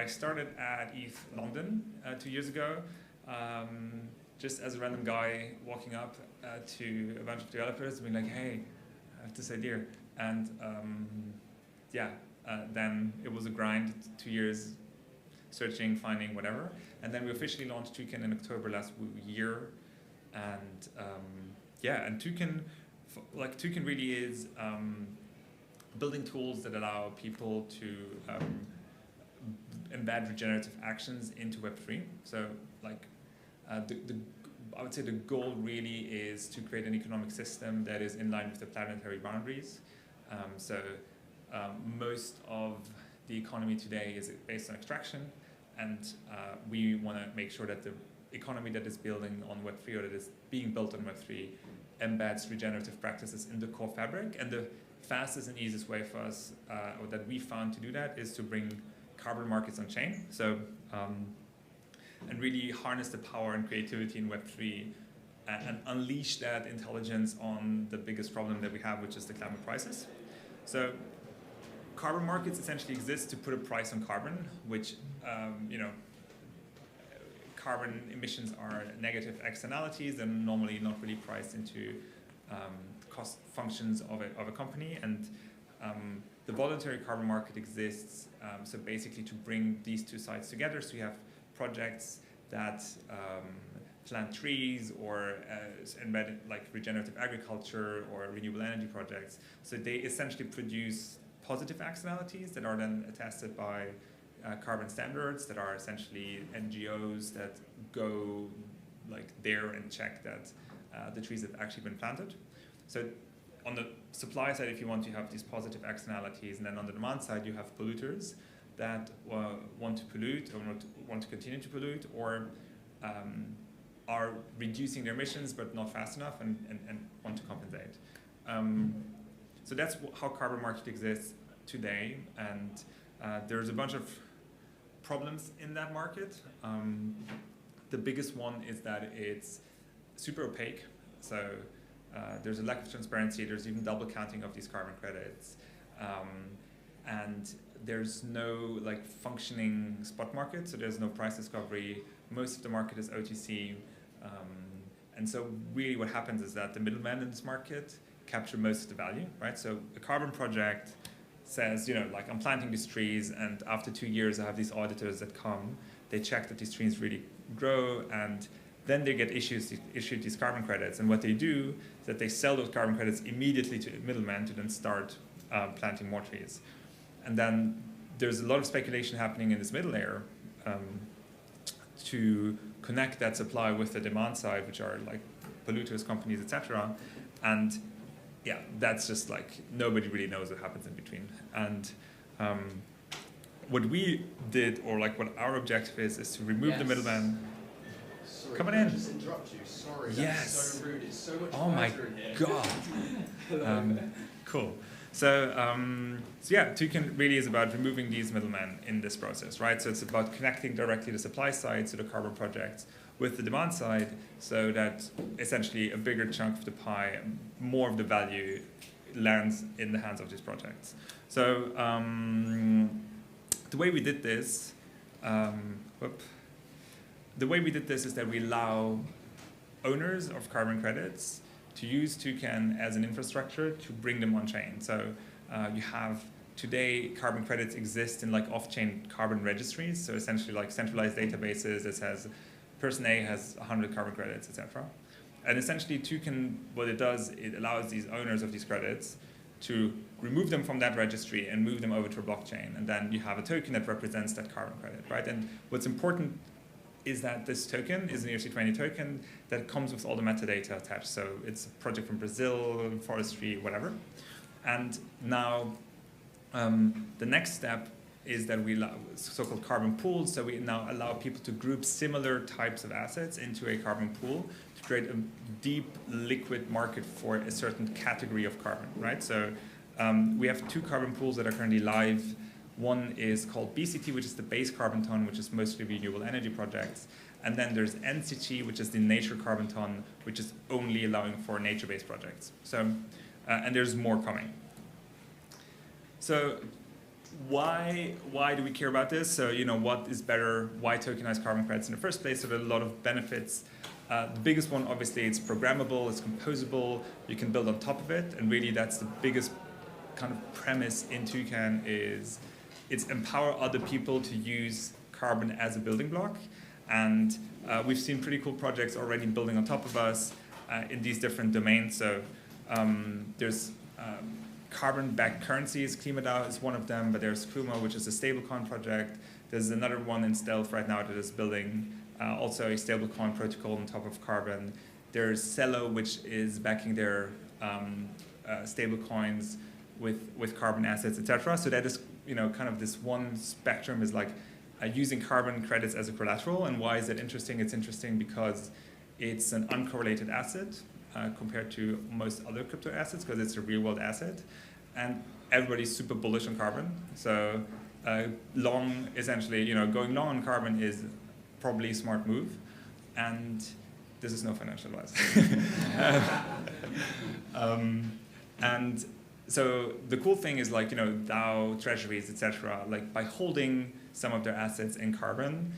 I started at ETHLondon 2 years ago, just as a random guy walking up to a bunch of developers being like, hey, I have this idea. And then it was a grind, 2 years searching, finding, whatever. And then we officially launched Toucan in October last year. And and Toucan really is building tools that allow people to embed regenerative actions into Web3. So I would say the goal really is to create an economic system that is in line with the planetary boundaries. Most of the economy today is based on extraction, and we want to make sure that the economy that is building on Web3 or that is being built on Web3 embeds regenerative practices in the core fabric. And the fastest and easiest way for us, or that we found to do that, is to bring carbon markets on chain. So, and really harness the power and creativity in Web3 and unleash that intelligence on the biggest problem that we have, which is the climate crisis. So, carbon markets essentially exist to put a price on carbon, which, carbon emissions are negative externalities and normally not really priced into cost functions of a company. And the voluntary carbon market exists so basically to bring these two sides together. So you have projects that plant trees or embed like regenerative agriculture or renewable energy projects. So they essentially produce positive externalities that are then attested by carbon standards that are essentially NGOs that go like there and check that the trees have actually been planted. So on the supply side, if you want to have these positive externalities, and then on the demand side, you have polluters that want to pollute or want to continue to pollute, or are reducing their emissions but not fast enough and want to compensate. So that's how carbon market exists today, and there's a bunch of problems in that market. The biggest one is that it's super opaque. So there's a lack of transparency. There's even double counting of these carbon credits, and there's no like functioning spot market. So there's no price discovery. Most of the market is OTC, and so really what happens is that the middlemen in this market capture most of the value, right? So a carbon project says, like I'm planting these trees, and after 2 years I have these auditors that come, they check that these trees really grow, and then they get issued these carbon credits. And what they do is that they sell those carbon credits immediately to middlemen to then start planting more trees. And then there's a lot of speculation happening in this middle layer to connect that supply with the demand side, which are like polluters, companies, etc. And yeah, that's just like nobody really knows what happens in between. And what we did, or like what our objective is to remove the middleman. Sorry, Come on can in. I just interrupt you? Sorry, Yes. that's so rude. It's so much Oh my in here. God. Cool. So Toucan really is about removing these middlemen in this process, right? So it's about connecting directly the supply side, so the carbon projects, with the demand side, so that essentially a bigger chunk of the pie, more of the value, lands in the hands of these projects. So the way we did this, is that we allow owners of carbon credits to use Toucan as an infrastructure to bring them on chain. So you have today carbon credits exist in like off-chain carbon registries. So essentially like centralized databases that says person A has 100 carbon credits, etc. And essentially Toucan, what it does, it allows these owners of these credits to remove them from that registry and move them over to a blockchain. And then you have a token that represents that carbon credit, right? And what's important is that this token is an ERC20 token that comes with all the metadata attached. So it's a project from Brazil, forestry, whatever. And now the next step is that we allow so-called carbon pools. So we now allow people to group similar types of assets into a carbon pool to create a deep liquid market for a certain category of carbon, right? So we have 2 carbon pools that are currently live. One is called BCT, which is the base carbon ton, which is mostly renewable energy projects. And then there's NCT, which is the nature carbon ton, which is only allowing for nature-based projects. So, and there's more coming. So why do we care about this? So, what is better? Why tokenize carbon credits in the first place? So there are a lot of benefits. The biggest one, obviously, it's programmable, it's composable, you can build on top of it, and really that's the biggest kind of premise in Toucan is it's empower other people to use carbon as a building block. And we've seen pretty cool projects already building on top of us in these different domains. So there's carbon-backed currencies. KlimaDAO is one of them, but there's Kuma, which is a stablecoin project. There's another one in stealth right now that is building also a stablecoin protocol on top of carbon. There's Cello, which is backing their stablecoins with carbon assets, etc. So that is, kind of this one spectrum is like using carbon credits as a collateral. And why is that interesting? It's interesting because it's an uncorrelated asset compared to most other crypto assets because it's a real-world asset. And everybody's super bullish on carbon. So long, essentially, going long on carbon is probably a smart move. And this is no financial advice. And so the cool thing is like, DAO, treasuries, etc. Like by holding some of their assets in carbon,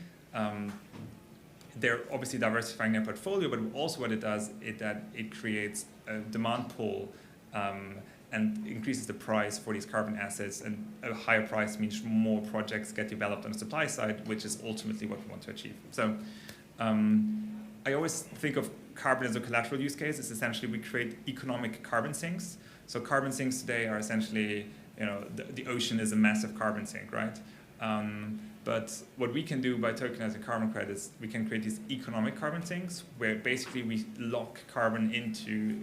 they're obviously diversifying their portfolio, but also what it does is that it creates a demand pool and increases the price for these carbon assets. And a higher price means more projects get developed on the supply side, which is ultimately what we want to achieve. So I always think of carbon as a collateral use case. It's essentially we create economic carbon sinks. So carbon sinks today are essentially, the ocean is a massive carbon sink, right? But what we can do by tokenizing carbon credits, we can create these economic carbon sinks where basically we lock carbon into,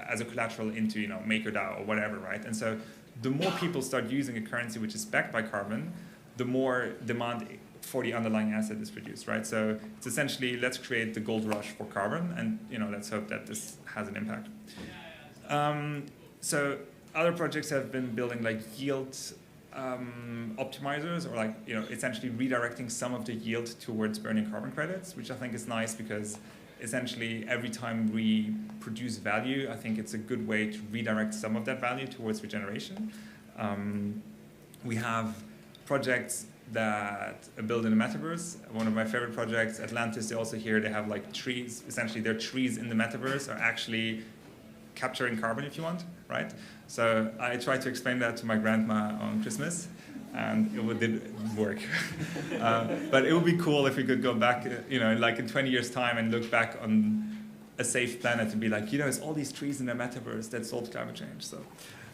as a collateral into, MakerDAO or whatever, right? And so the more people start using a currency which is backed by carbon, the more demand for the underlying asset is produced, right? So it's essentially, let's create the gold rush for carbon and, let's hope that this has an impact. So other projects have been building like yield optimizers or like, essentially redirecting some of the yield towards burning carbon credits, which I think is nice because essentially every time we produce value, I think it's a good way to redirect some of that value towards regeneration. We have projects that are built in the metaverse. One of my favorite projects, Atlantis, they also here, they have like trees, essentially their trees in the metaverse are actually capturing carbon if you want, right? So I tried to explain that to my grandma on Christmas, and it didn't work. But it would be cool if we could go back, like in 20 years' time and look back on a safe planet and be like, it's all these trees in the metaverse that solved climate change. So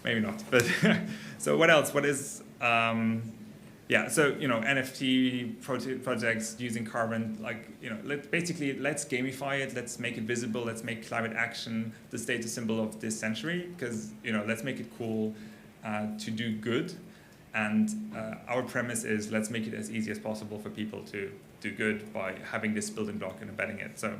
maybe not. But so what else? What is... so, NFT projects using carbon, like, let's gamify it, let's make it visible, let's make climate action the status symbol of this century, because, let's make it cool to do good. And our premise is let's make it as easy as possible for people to do good by having this building block and embedding it. So,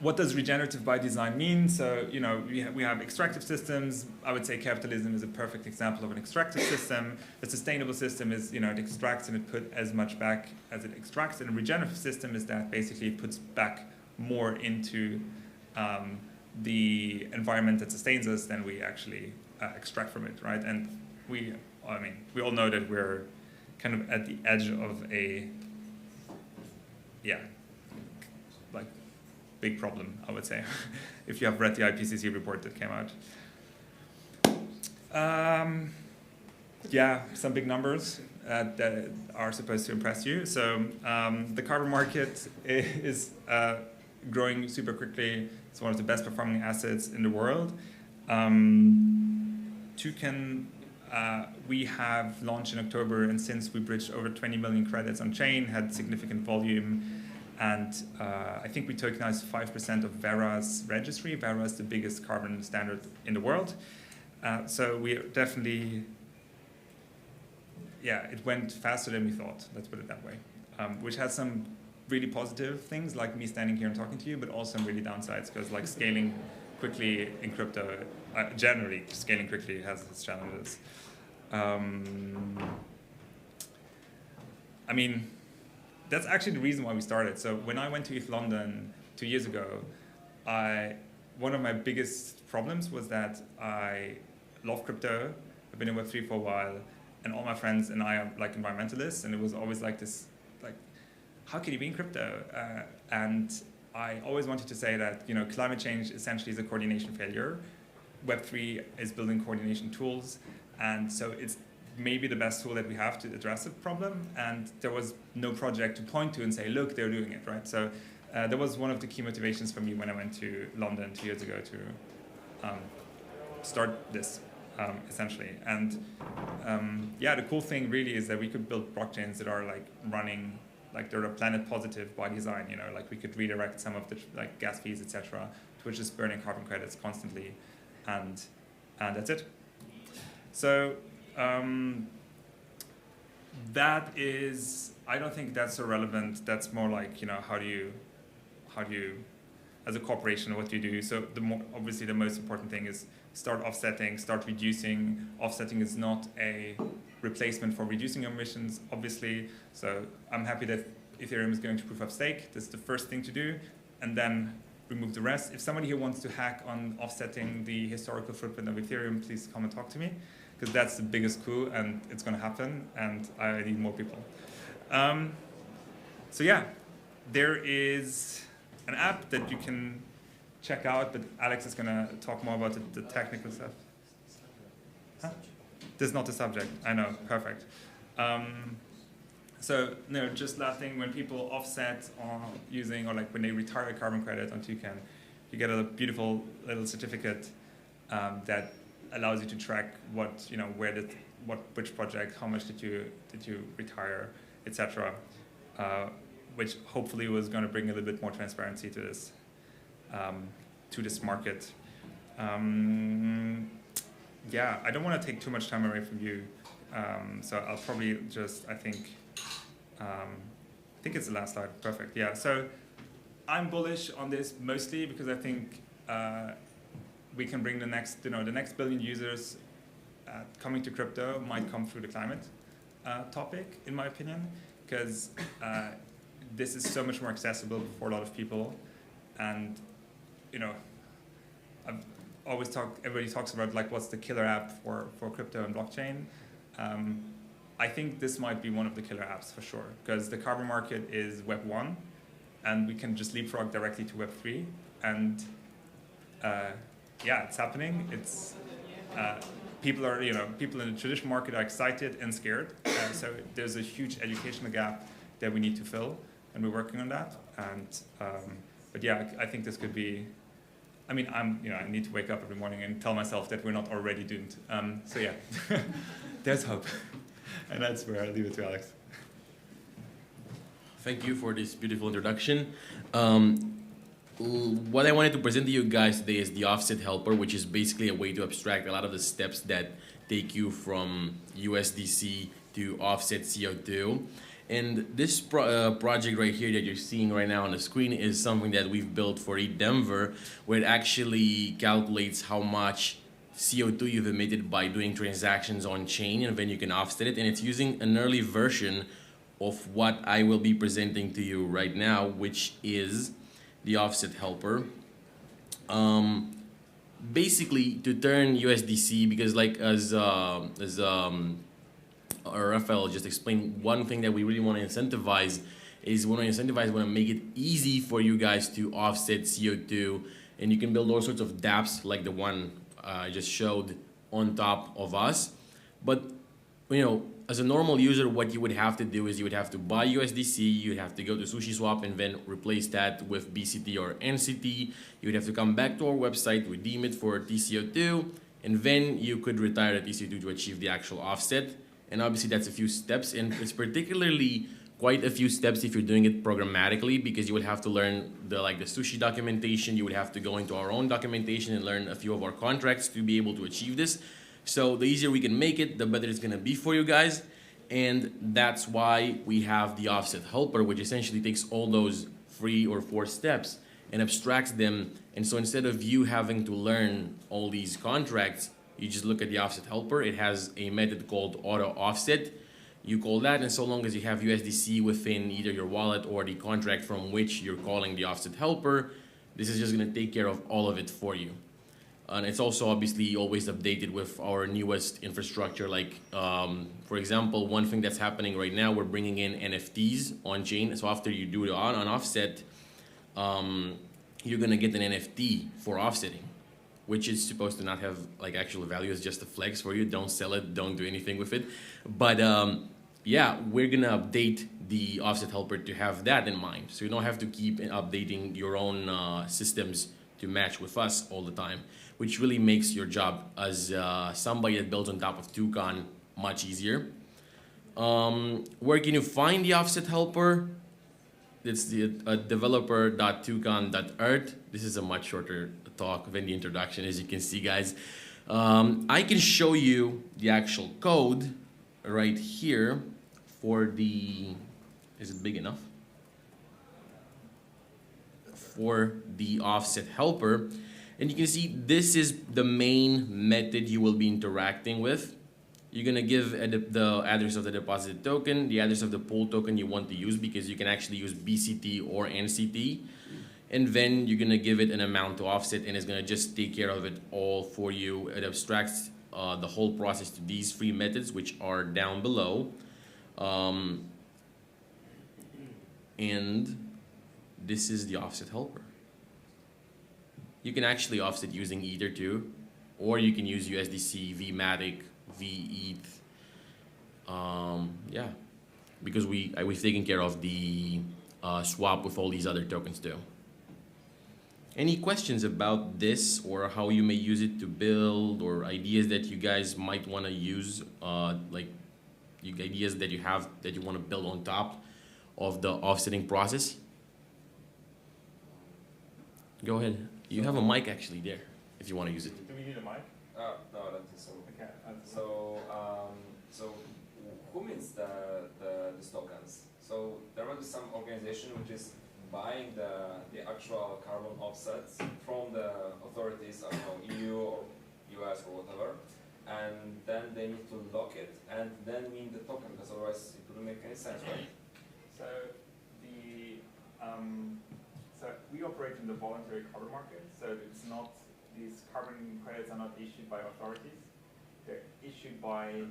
what does regenerative by design mean? So, we have extractive systems. I would say capitalism is a perfect example of an extractive system. A sustainable system is, it extracts and it puts as much back as it extracts. And a regenerative system is that basically it puts back more into the environment that sustains us than we actually extract from it, right? And we all know that we're kind of at the edge of a, big problem, I would say, if you have read the IPCC report that came out. Some big numbers that are supposed to impress you. So the carbon market is growing super quickly. It's one of the best performing assets in the world. Toucan, we have launched in October, and since we bridged over 20 million credits on chain, had significant volume. And I think we tokenized 5% of Verra's registry. Verra is the biggest carbon standard in the world. So we definitely, it went faster than we thought, let's put it that way, which has some really positive things, like me standing here and talking to you, but also some really downsides, because like scaling quickly in crypto, generally scaling quickly has its challenges. That's actually the reason why we started. So when I went to ETHLondon 2 years ago, one of my biggest problems was that I love crypto, I've been in Web3 for a while, and all my friends and I are like environmentalists, and it was always like this, like, how can you be in crypto? And I always wanted to say that, you know, climate change essentially is a coordination failure. Web3 is building coordination tools, and so it's maybe the best tool that we have to address the problem, and there was no project to point to and say, look, they're doing it, right? So that was one of the key motivations for me when I went to London 2 years ago to start this, essentially. And yeah, the cool thing really is that we could build blockchains that are like running, like they're planet positive by design, you know, like we could redirect some of the like gas fees, etc., to which is burning carbon credits constantly, and that's it. So that is, I don't think that's so relevant. That's more like, you know, how do you, as a corporation, what do you do? So obviously the most important thing is start offsetting, start reducing. Offsetting is not a replacement for reducing emissions, obviously. So I'm happy that Ethereum is going to proof of stake. That's the first thing to do, and then remove the rest. If somebody here wants to hack on offsetting the historical footprint of Ethereum, please come and talk to me, because that's the biggest coup, and it's going to happen, and I need more people. So yeah, there is an app that you can check out, but Alex is going to talk more about the technical stuff. Huh? This is not the subject. I know, perfect. So no, just last thing, when people offset using, or like when they retire a carbon credit on Toucan, you get a beautiful little certificate that allows you to track what, you know, which project, how much did you retire, etc. Which hopefully was going to bring a little bit more transparency to this market. Yeah, I don't want to take too much time away from you, so I'll probably just, I think it's the last slide. Perfect. Yeah. So I'm bullish on this mostly because I think we can bring the next billion users coming to crypto might come through the climate topic, in my opinion, because this is so much more accessible for a lot of people, and you know, everybody talks about like what's the killer app for crypto and blockchain. I think this might be one of the killer apps for sure, because the carbon market is Web 1, and we can just leapfrog directly to Web 3, and yeah, it's happening. It's people in the traditional market are excited and scared. So there's a huge educational gap that we need to fill, and we're working on that. And but yeah, I think this could be. I mean, I need to wake up every morning and tell myself that we're not already doomed. So yeah, there's hope, and that's where I leave it to Alex. Thank you for this beautiful introduction. What I wanted to present to you guys today is the Offset Helper, which is basically a way to abstract a lot of the steps that take you from USDC to offset CO2. And this project right here that you're seeing right now on the screen is something that we've built for ETHDenver, where it actually calculates how much CO2 you've emitted by doing transactions on chain, and then you can offset it. And it's using an early version of what I will be presenting to you right now, which is the Offset Helper. Basically, to turn USDC, because like as Rafael just explained, one thing that we really want to incentivize is we want to make it easy for you guys to offset CO2, and you can build all sorts of dApps like the one I just showed on top of us. But you know, as a normal user, what you would have to do is you would have to buy USDC, you'd have to go to SushiSwap and then replace that with BCT or NCT. You would have to come back to our website, redeem it for TCO2, and then you could retire the TCO2 to achieve the actual offset. And obviously that's a few steps, and it's particularly quite a few steps if you're doing it programmatically, because you would have to learn the Sushi documentation. You would have to go into our own documentation and learn a few of our contracts to be able to achieve this. So the easier we can make it, the better it's going to be for you guys. And that's why we have the Offset Helper, which essentially takes all those 3 or 4 steps and abstracts them. And so instead of you having to learn all these contracts, you just look at the Offset Helper. It has a method called auto offset. You call that, and so long as you have USDC within either your wallet or the contract from which you're calling the Offset Helper, this is just going to take care of all of it for you. And it's also obviously always updated with our newest infrastructure. Like, for example, one thing that's happening right now, we're bringing in NFTs on chain. So after you do it on offset, you're gonna get an NFT for offsetting, which is supposed to not have like actual value. It's just a flex for you. Don't sell it. Don't do anything with it. But yeah, we're gonna update the offset helper to have that in mind. So you don't have to keep updating your own systems to match with us all the time, which really makes your job as somebody that builds on top of Toucan much easier. Where can you find the offset helper? It's the developer.toucan.earth. This is a much shorter talk than the introduction, as you can see, guys. I can show you the actual code right here for the, is it big enough? For the offset helper. And you can see this is the main method you will be interacting with. You're gonna give the address of the deposited token, the address of the pool token you want to use, because you can actually use BCT or NCT. And then you're gonna give it an amount to offset, and it's gonna just take care of it all for you. It abstracts the whole process to these three methods, which are down below. And this is the offset helper. You can actually offset using Ether too, or you can use USDC, VMatic, VETH. Yeah, because we've taken care of the swap with all these other tokens too. Any questions about this, or how you may use it to build, or ideas that you guys might want to use, like ideas that you have that you want to build on top of the offsetting process? Go ahead. You have a mic actually there, if you want to use it. Do we need a mic? No, I don't think so. Okay. So who mints these tokens? So there will be some organization which is buying the actual carbon offsets from the authorities, I don't know, EU or US or whatever, and then they need to lock it and then mint the token, because otherwise it wouldn't make any sense, right? So so we operate in the voluntary carbon market. So it's not, these carbon credits are not issued by authorities. They're issued by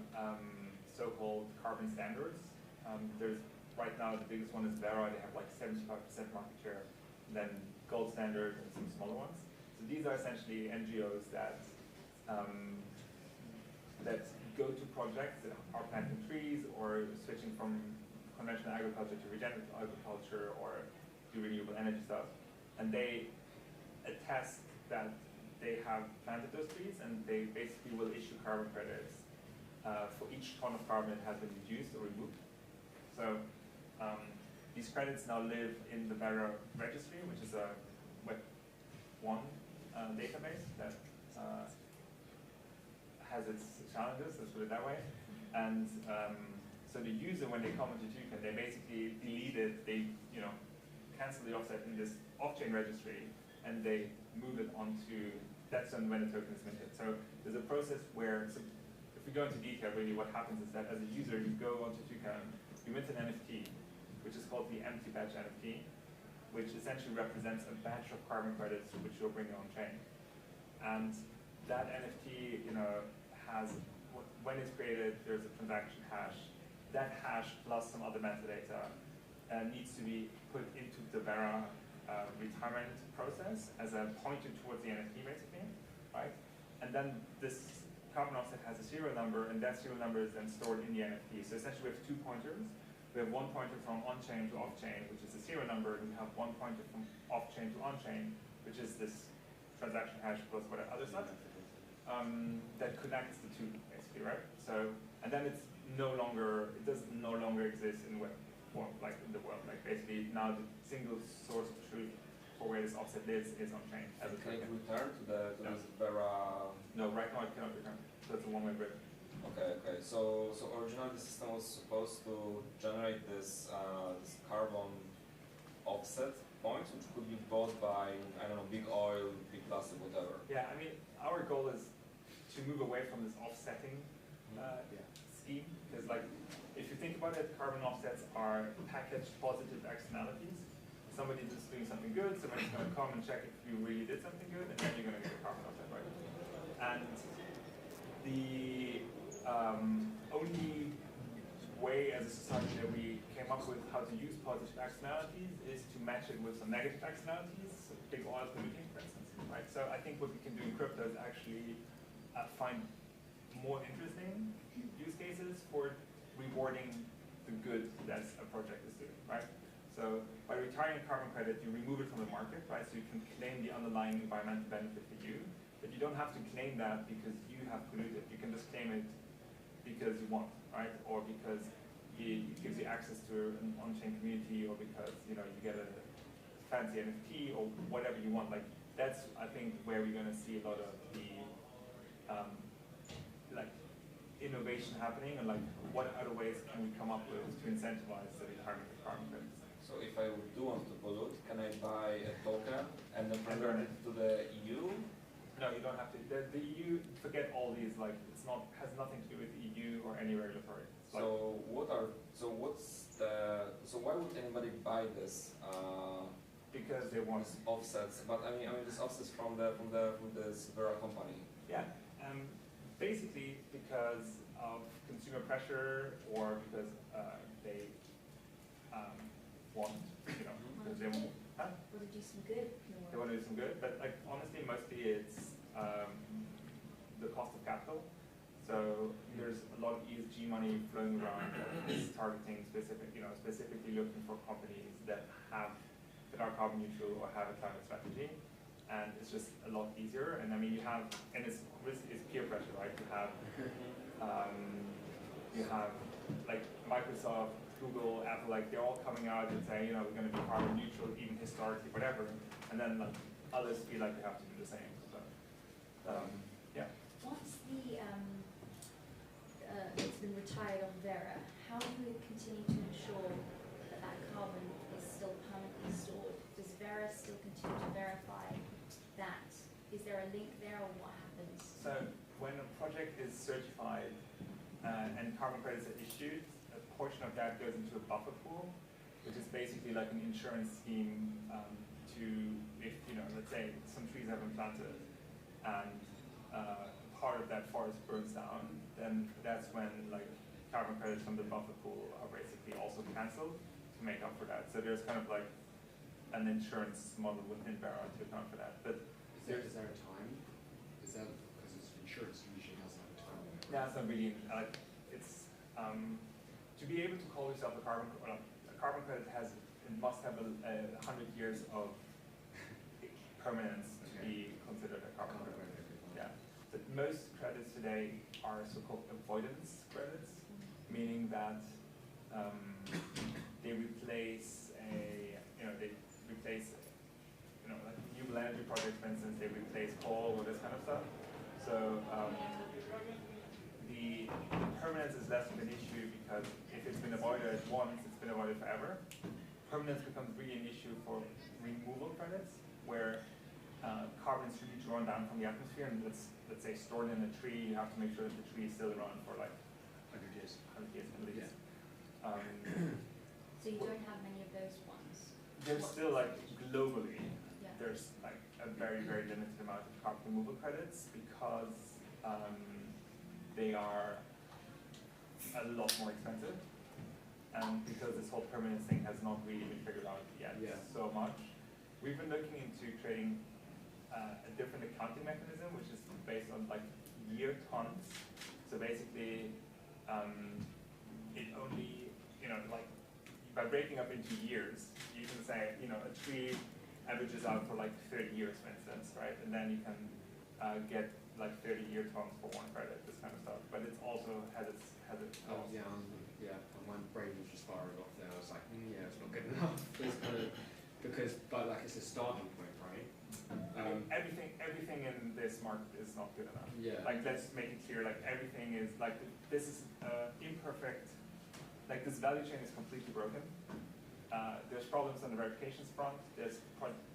so-called carbon standards. There's right now the biggest one is Lazar. They have like 75% market share. And then Gold Standard and some smaller ones. So these are essentially NGOs that that go to projects that are planting trees or switching from conventional agriculture to regenerative agriculture or do renewable energy stuff, and they attest that they have planted those trees, and they basically will issue carbon credits for each ton of carbon that has been reduced or removed. So these credits now live in the Beurs registry, which is a Web1 database that has its challenges, let's put it that way. And so the user, when they come into Toucan, they basically delete it, they cancel the offset in this off-chain registry, and they move it onto, that's when the token is minted. So there's a process where, so if we go into detail, really what happens is that as a user, you go onto Toucan, you mint an NFT, which is called the empty batch NFT, which essentially represents a batch of carbon credits which you're bringing on chain. And that NFT, has, when it's created, there's a transaction hash. That hash plus some other metadata needs to be put into the Beurs retirement process as a pointer towards the NFT, basically, right? And then this carbon offset has a serial number, and that serial number is then stored in the NFT. So essentially, we have two pointers. We have one pointer from on-chain to off-chain, which is the serial number, and we have one pointer from off-chain to on-chain, which is this transaction hash plus whatever other stuff that connects the two, basically, right? So, and then it's no longer, it does no longer exist in web, or like in the world. Like basically now the single source of truth for where this offset lives is on chain as a Can it token. return to this Beurs? No, right now it cannot return. So it's a one-way bridge. Okay. So originally the system was supposed to generate this this carbon offset points, which could be bought by, I don't know, big oil, big plastic, whatever. Yeah, I mean, our goal is to move away from this offsetting scheme, because like, if you think about it, carbon offsets are packaged positive externalities. Somebody is doing something good, somebody's going to come and check if you really did something good, and then you're going to get a carbon offset, right? the only way as a society that we came up with how to use positive externalities is to match it with some negative externalities, so big oil polluting, for instance, right? So I think what we can do in crypto is actually find more interesting use cases for rewarding the good that a project is doing, right? So by retiring a carbon credit, you remove it from the market, right? So you can claim the underlying environmental benefit for you, but you don't have to claim that because you have polluted. You can just claim it because you want, right? Or because it gives you access to an on-chain community, or because you get a fancy NFT or whatever you want. Like that's, I think, where we're going to see a lot of the like innovation happening, and like what other ways can we come up with to incentivize the retirement of carbon credits. So if I do want to pollute, can I buy a token and then return it to the EU? No, you don't have to. The EU, forget all these, like, has nothing to do with EU or any regulatory. So why would anybody buy this? Because they want offsets, but I mean this offsets from this Vera company. Yeah, basically because of consumer pressure, or because they want, because they want. Want to do some good. They want to do some good, but like honestly, mostly it's the cost of capital. So there's a lot of ESG money flowing around that is targeting specifically looking for companies that are carbon neutral or have a climate strategy, and it's just a lot easier. And I mean, it's peer pressure, right? You have like Microsoft, Google, Apple, like they're all coming out and saying, we're going to be carbon neutral, even historically, whatever, and then like others feel like they have to do the same. So, yeah. Once it's been retired on Vera, how do we continue to ensure that carbon is still permanently stored? Does Vera still continue to verify that? Is there a link there, or what happens? So when a project is certified and carbon credits are issued, a portion of that goes into a buffer pool, which is basically like an insurance scheme to, if let's say some trees have been planted and part of that forest burns down, then that's when like carbon credits from the buffer pool are basically also cancelled to make up for that. So there's kind of like an insurance model within Vera to account for that. But is there a time? Is that because it's insurance usually has a time? Yeah, it's not really it's to be able to call yourself a carbon credit must have 100 years of permanence to be considered a carbon credit. Yeah. But most credits today are so-called avoidance credits, meaning that they replace like renewable energy projects, for instance, they replace coal or this kind of stuff. So the permanence is less of an issue, because if it's been avoided once, it's been avoided forever. Permanence becomes really an issue for removal credits, where carbon is really drawn down from the atmosphere, and let's say stored in a tree. You have to make sure that the tree is still around for like 100 years. 100 years at least. So you don't have many of those ones? There's still like globally, Yeah. there's like a very, very limited amount of carbon removal credits, because they are a lot more expensive, and because this whole permanence thing has not really been figured out yet so much. We've been looking into creating a different accounting mechanism, which is based on like year tons. So basically, it only, like by breaking up into years, you can say, a tree averages out for like 30 years, for instance, right? And then you can get like 30 year tons for one credit, this kind of stuff. But it also has its Oh, yeah, and my brain was just firing off there. I was like, yeah, it's not good enough. It's kind of, but like it's a starting point, right? Everything in this market is not good enough. Yeah. Like, let's make it clear, like everything is, like, this is imperfect, like this value chain is completely broken. There's problems on the verifications front, there's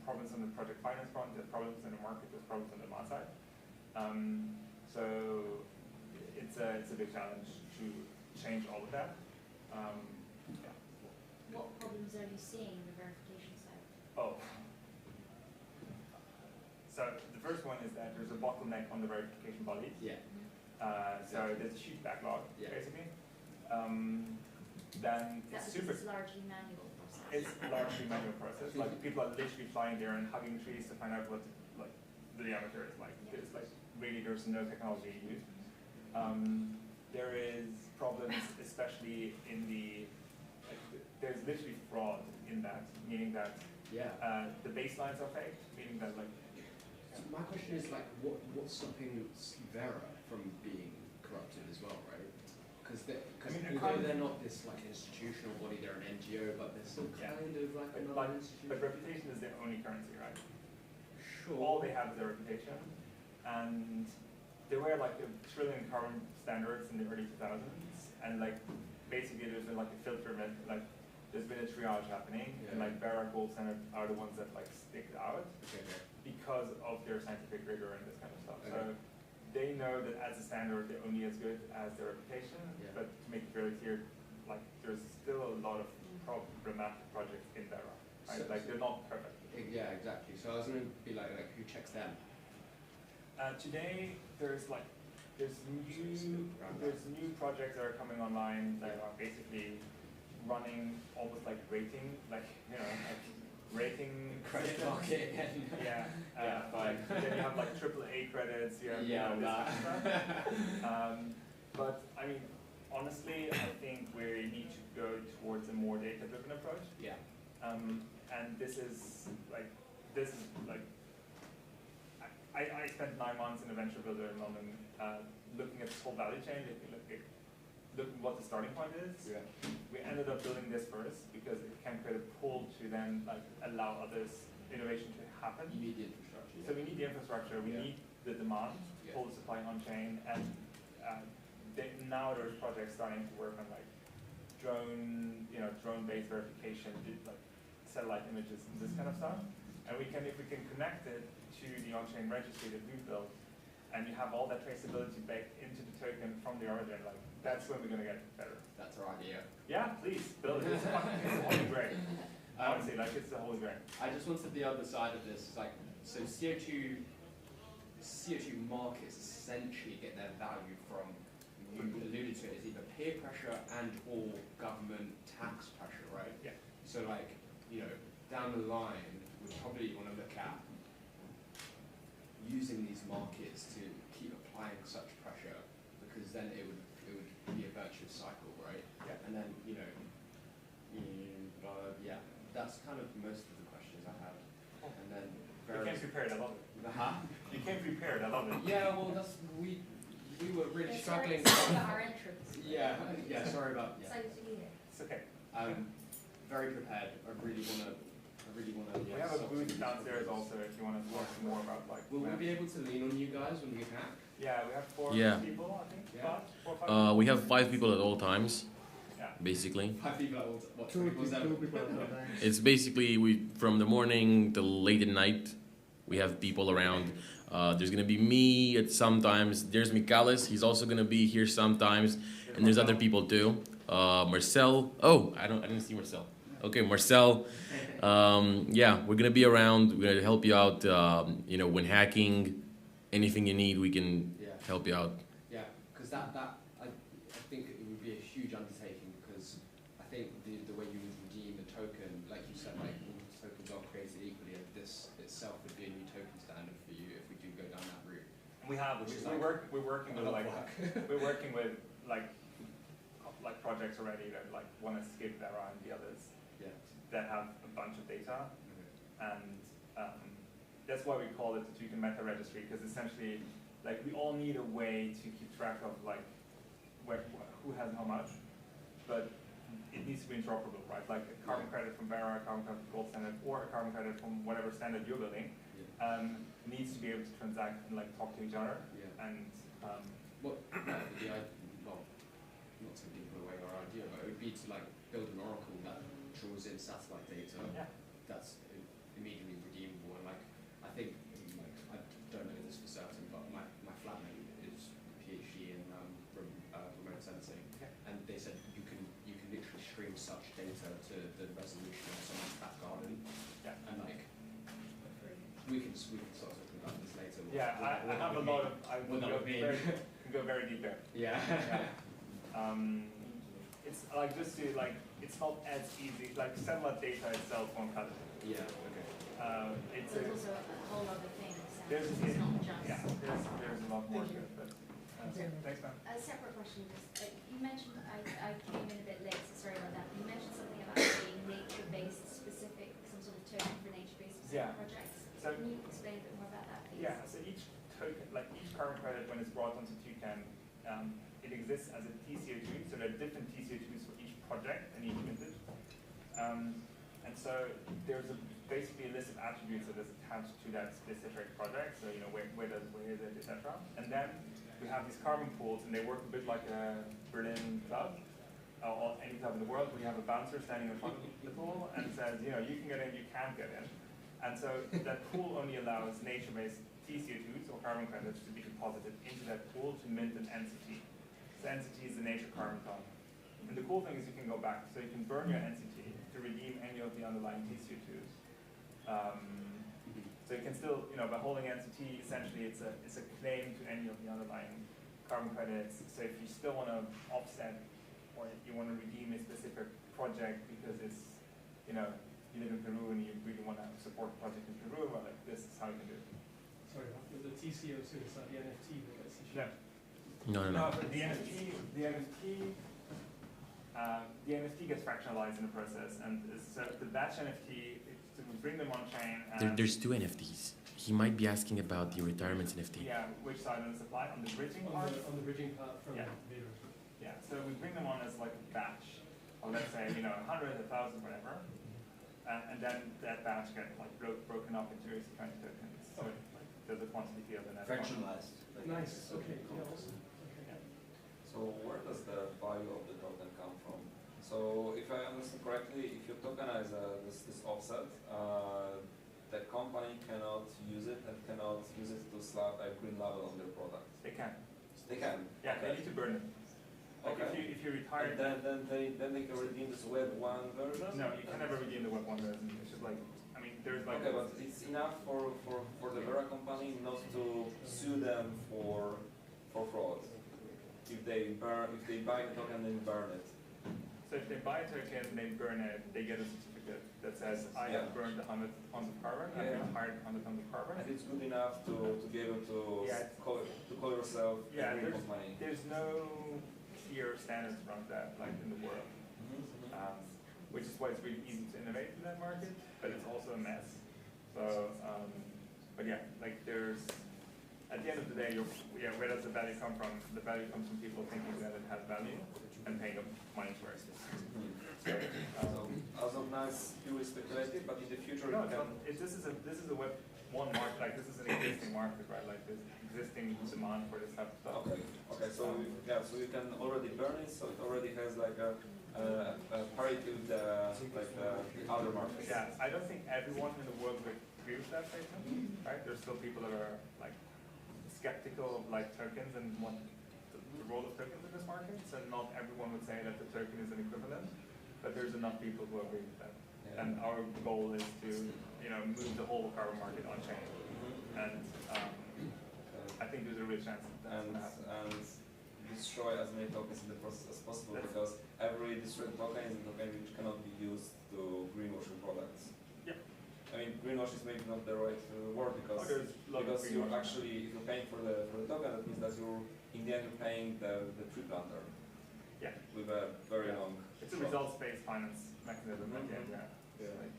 problems on the project finance front, there's problems in the market, there's problems on the demand side. So it's a big challenge to change all of that. Yeah. What problems are you seeing in the verification side? Oh. So the first one is that there's a bottleneck on the verification bodies. Yeah. So there's a huge backlog, Yeah. basically. Then That's it's super. because it's largely manual process. It's largely manual process. Like people are literally flying there and hugging trees to find out what the diameter is like. It's like really there's no technology used. There is problems, especially in there's literally fraud in that, meaning that the baselines are faked, meaning that like. So my question is like, what's stopping Vera from being corrupted as well, right? Because although they're not this like institutional body, they're an NGO, but they're still kind of like another institution. But reputation is their only currency, right? Sure. All they have is their reputation, and they were like a trillion carbon standards in the early 2000s, and like basically there's been like a filter event, like there's been a triage happening, and like Vera Gold Standard are the ones that like stick out because of their scientific rigor and this kind of stuff. So they know that as a standard they're only as good as their reputation, but to make it very clear, like there's still a lot of problematic projects in Vera, right? So, like they're not perfect. Yeah, exactly. So I was going to be like who checks them? Today there's new projects that are coming online that are basically running almost like rating, like rating Credit market again. Like then you have like AAA credits, you have this kind of stuff. But I mean, honestly, I think we need to go towards a more data-driven approach. Yeah. And this is like I spent 9 months in a venture builder in London, looking at this whole value chain, looking what the starting point is. Yeah. We ended up building this first because it can create a pull to then like allow others innovation to happen. You need the infrastructure. So we need the infrastructure, we need the demand, pull the supply on chain, and now there's projects starting to work on like drone-based verification, like satellite images and this kind of stuff. And if we can connect it to the on-chain registry that we've built, and you have all that traceability baked into the token from the origin, like that's when we're going to get better. That's our idea. Yeah, please build it. It's the holy grail. Honestly, like it's the holy grail. I just wanted the other side of this. Like, so CO2 markets essentially get their value from, you alluded to it, is either peer pressure and or government tax pressure, right? Yeah. So like, down the line, we probably want to look at using these markets to keep applying such pressure, because then it would be a virtuous cycle, right? Yeah. And then that's kind of most of the questions I have. And then You came prepared. I love it. You came prepared. I love it. Yeah, well, we were really struggling. Sorry about our entrance. Yeah. Sorry about. Yeah. Excited to be here. It's okay. Very prepared. I really want to. We have a booth downstairs also if you want to talk more about like. Will we be able to lean on you guys when we hack? Yeah, we have 4 people, I think. Yeah. 4 or 5. We have 5 people at all times, Yeah. basically. 5 people at what? Two people at a time. It's basically from the morning till late at night, we have people around. There's gonna be me at sometimes. There's Michalis, he's also gonna be here sometimes, and there's other people too. Marcel. Oh, I didn't see Marcel. Okay, Marcel. We're gonna be around. We're gonna help you out. When hacking, anything you need, we can help you out. Yeah, because I think it would be a huge undertaking, because I think the way you would redeem the token, like you said, like all tokens are created equally, and this itself would be a new token standard for you if we do go down that route. And we're working with projects already that like want to skip Vera and the others that have a bunch of data, and that's why we call it the Toucan meta registry, because essentially like we all need a way to keep track of like who has how much, but it needs to be interoperable, right? Like a carbon credit from Vera, a carbon credit from Gold Standard, or a carbon credit from whatever standard you're building, needs to be able to transact and like talk to each other. And not to give away our idea, but it would be to like build an oracle that draws in satellite data that's immediately redeemable. And like I think, I don't know this for certain, but my flatmate is a PhD in remote sensing, and they said you can literally stream such data to the resolution of someone's back garden, and like we can start talking about this later. Yeah, I have a lot of, I What that would mean. go very deep there. Yeah. It's like just to like, it's not as easy, like satellite data itself won't cut it. Yeah, okay. It's There's also a whole other thing, so there's, it's not just. yeah, there's a lot more to it, but, thanks man. A separate question, just, you mentioned, I came in a bit late, so sorry about that. You mentioned something about being nature-based specific, some sort of token for nature-based specific Yeah. projects. So, Can you explain a bit more about that, please? yeah, so each token, like each carbon credit when it's brought onto Toucan, it exists as a TCO2, so there are different TCO2s for each project and each vintage. And so there's basically a list of attributes that is attached to that specific project, so you know, where is it, etc. And then we have these carbon pools, and they work a bit like a Berlin club, or any club in the world, where you have a bouncer standing in front of the pool and says, you know, you can get in, you can't get in. And so that pool only allows nature-based TCO2s, or carbon credits, to be deposited into that pool to mint an NCT. So NCT is the nature carbon ton. And the cool thing is you can go back, so you can burn your NCT to redeem any of the underlying TCO2s. So you can still, you know, by holding NCT, essentially it's a claim to any of the underlying carbon credits. So if you still want to offset, or if you want to redeem a specific project because it's, you know, you live in Peru and you really want to support a project in Peru, well, like, this is how you can do it. Sorry, the TCO2, is that the NFT that gets issued? No. No. But the NFT gets fractionalized in the process, and so the batch NFT, to bring them on chain. There's two NFTs. He might be asking about the retirements NFT. Yeah, which side on the supply? On the bridging part? On the bridging part from Yeah. Beurs. Yeah, so we bring them on as like a batch, or let's say, you know, 100, 1,000, whatever, and then that batch gets like broken up into its kind of tokens. So like, there's a quantity field in that. Fractionalized. Nice, okay, yeah, awesome. Okay. So where does the value of the token come from? So if I understand correctly, if you tokenize this offset, the company cannot use it and cannot use it to slap a green label on their product. They can. They can. Yeah, okay. they need to burn it. Like Okay. if you retire. And then they can redeem this Web 1 version? No, you can never redeem the Web 1 version. It's just like, I mean, there's like. Okay, but it's enough for the Vera company not to sue them for fraud. If they buy the token and burn it. So if they buy a token, they burn it, they get a certificate that says, I have burned 100 tons of carbon, I have hired 100 tons of carbon. And it's good enough to be able to call yourself a green company. There's no clear standards around that, like in the world. Which is why it's really easy to innovate in that market, but it's also a mess. So, but yeah, like there's, at the end of the day, where does the value come from? The value comes from people thinking that it has value and paying them money for it. So, as of now, it's purely speculative, but in the future, No, it can. this is a Web 1 market, like this is an existing market, right? Like there's existing demand for this type of stuff. Okay. So so you can already burn it, so it already has like a parity with the other markets. Yeah, I don't think everyone in the world would agree with that statement, right? There's still people that are like skeptical of like tokens and what the role of tokens in this market. So not everyone would say that the token is an equivalent, but there's enough people who agree with that. Yeah. And our goal is to, you know, move the whole carbon market on chain. And I think there's a real chance that that's going to happen. And destroy as many tokens in the process as possible, because every destroyed token is a token which cannot be used to greenwashing products. Yeah. I mean, greenwash is maybe not the right word, because you're actually, if you're paying for the token, that means that you're in the end you're paying the tree planter. Yeah. With a very long. It's a results-based finance mechanism at the end, Yeah. Like,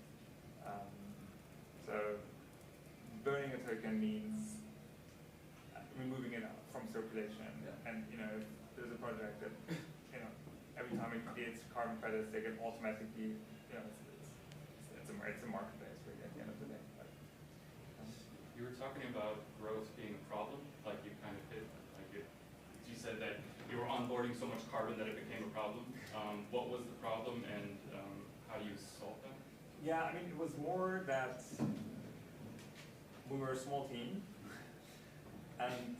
so burning a token means removing it from circulation. Yeah. And you know, if there's a project that, you know, every time it creates carbon credits, they get automatically, you know, it's a marketplace really at the end of the day. But, you were talking about growth being a problem, like you kind of hit, like you said that you were onboarding so much carbon that it became a problem. What was the problem, and how do you solve that? yeah, I mean, it was more that we were a small team, and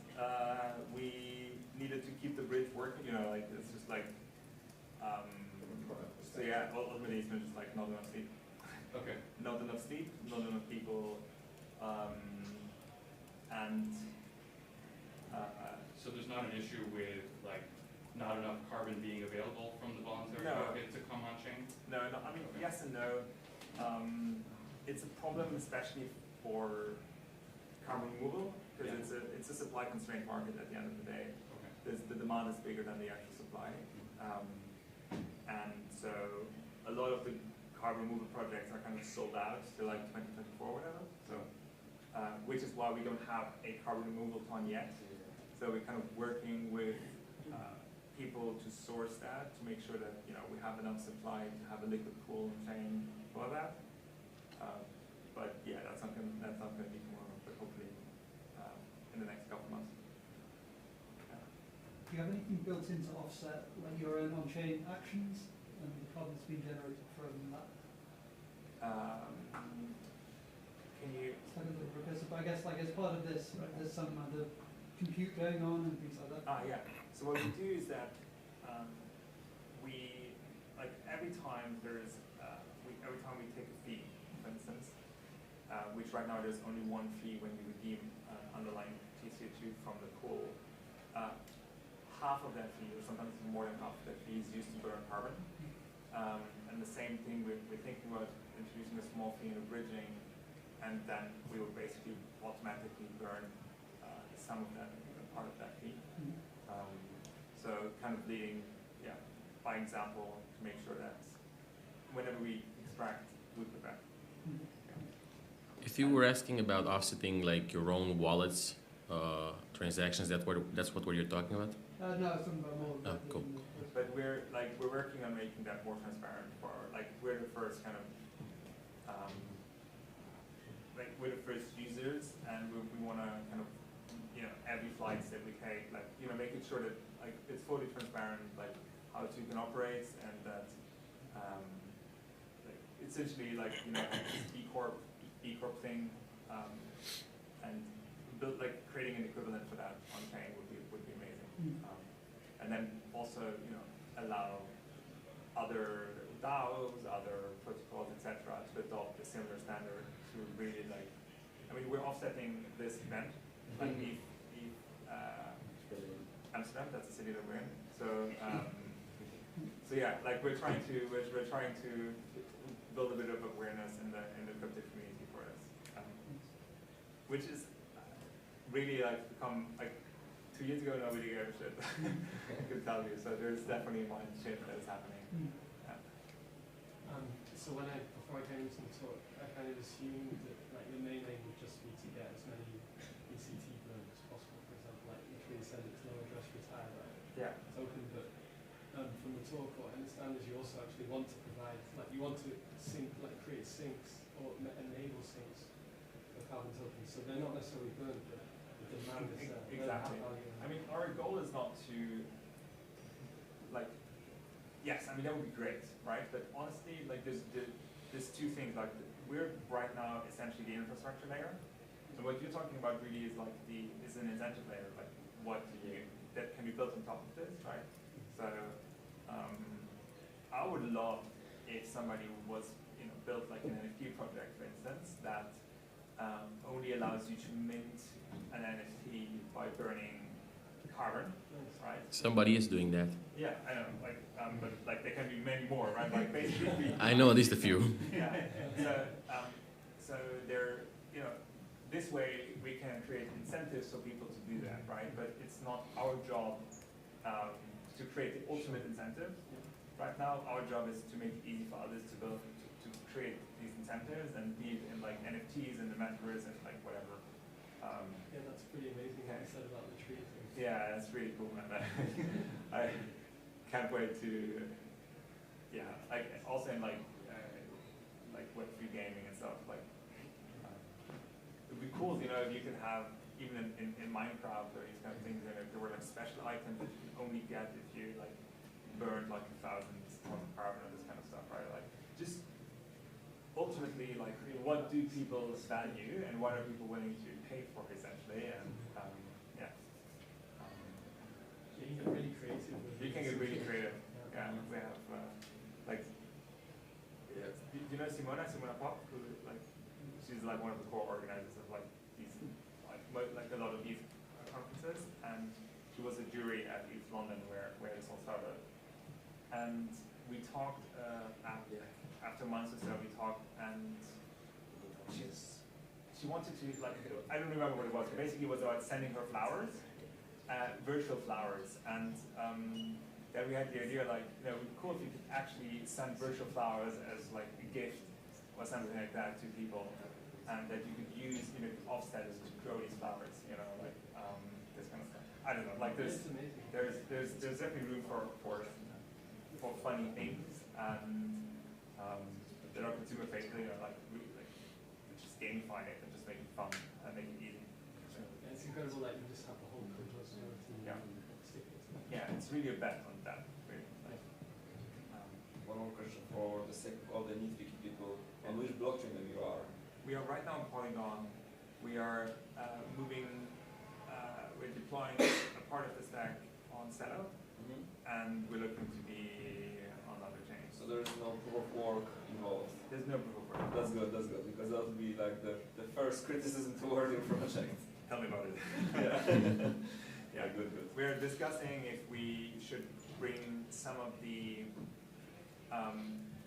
we needed to keep the bridge working. You know, like it's just like, so yeah, ultimately it's been just like not enough sleep. Okay. Not enough sleep, not enough people, and So there's not an issue with like not enough carbon being available from the voluntary No. market to come on chain? no, I mean, Okay. yes and no. It's a problem, especially for carbon removal, because Yeah. it's a supply constrained market at the end of the day. Okay. The demand is bigger than the actual supply. And so a lot of the carbon removal projects are kind of sold out to like 2024 or whatever. So, which is why we don't have a carbon removal ton yet. So we're kind of working with people to source that, to make sure that we have enough supply to have a liquid pool chain for that. But yeah, that's not going to be tomorrow, but hopefully in the next couple of months. Do you have anything built in to offset like your own on-chain actions and the carbon that's been generated from that? Can you? It's like a little recursive, but I guess like as part of this, right, there's some other compute going on and things like that. Yeah. So what we do is that we like every time we take a fee, for instance, which right now there's only one fee when you redeem underlying TCO2 from the pool. Half of that fee, or sometimes more than half of that fee, is used to burn carbon. And the same thing, we're thinking about introducing a small fee in a bridging, and then we will basically automatically burn some of that, part of that fee. So kind of leading, by example, to make sure that whenever we extract, we put back. If you were asking about offsetting like your own wallets transactions, that's what you're talking about? No, it's something about more. Oh, cool. But we're working on making that more transparent for we're the first kind of we're the first users, and we want to kind of every flight that we take, making sure that it's fully transparent, how Toucan operates, and that essentially this B Corp thing, and build creating an equivalent for that on chain would be amazing. And then also allow other DAOs, other protocols, etc., to adopt a similar standard to really we're offsetting this event, Amsterdam, that's the city that we're in. So yeah, we're trying to build a bit of awareness in the crypto community for this, which is really become 2 years ago nobody gave a shit. I can tell you. So there's definitely a mind shift that is happening. So before I came into the talk, I kind of assumed that your main aim would just be to get as many ECT burns as possible. For example, literally send it to no address retire token. But from the talk, what I understand is you also actually want to provide, you want to create sinks or enable sinks for carbon tokens. So they're not necessarily burned, but the demand is there. Exactly. Our goal is not to yes, that would be great, right? But honestly, there's two things. We're right now essentially the infrastructure layer. So what you're talking about really is is an incentive layer, that can be built on top of this, right? So I would love if somebody was built an NFT project, for instance, that only allows you to mint an NFT by burning carbon, right? Somebody is doing that. Yeah, I know. But there can be many more, right? Basically. I know at least a few. Yeah. So there, this way we can create incentives for people to do that, right? But it's not our job to create the ultimate incentive. Right now, our job is to make it easy for others to build, to create these incentives, and be it in NFTs and the metaverse and whatever. Yeah, that's pretty amazing what you said about the tree thing. Yeah, that's really cool, man. I can't wait to, also in Web3 gaming and stuff, it'd be cool, if you could have, even in Minecraft or these kind of things, if there were special items that you could only get if you burned 1,000 tons of carbon or this kind of stuff, right? Just ultimately, what do people value and what are people willing to pay for, essentially, and you can get really creative. You can get really creative. Yeah, we have do you know Simona Pop, who she's one of the core organizers of these the she was a jury at ETHLondon where this all started. And we talked after months or so. We talked, and she wanted to, like, I don't remember what it was, but basically it was about sending her flowers, virtual flowers, and then we had the idea, like, you know, it'd be cool if you could actually send virtual flowers as like a gift or something like that to people, and that you could use, you know, offsetters to grow these flowers, you know, like this kind of stuff. I don't know, like there's definitely room for funny things, and they're not consumer facing, you know, like really, like just gamify it and just make it fun and make it easy. So, yeah, it's incredible that you just have the whole process. Yeah. Yeah, it's really a bet on that. Really. Like, one more question for the sake of all the nitpicky people. On which blockchain you are? we are right now on Polygon. We are we're deploying a part of the stack on Celo, and we're looking to be on other chains. So there is no proof of work involved? There's no proof of work. That's good, because that would be like the first criticism toward your project. Tell me about it. Yeah. Yeah, good. We're discussing if we should bring some of the,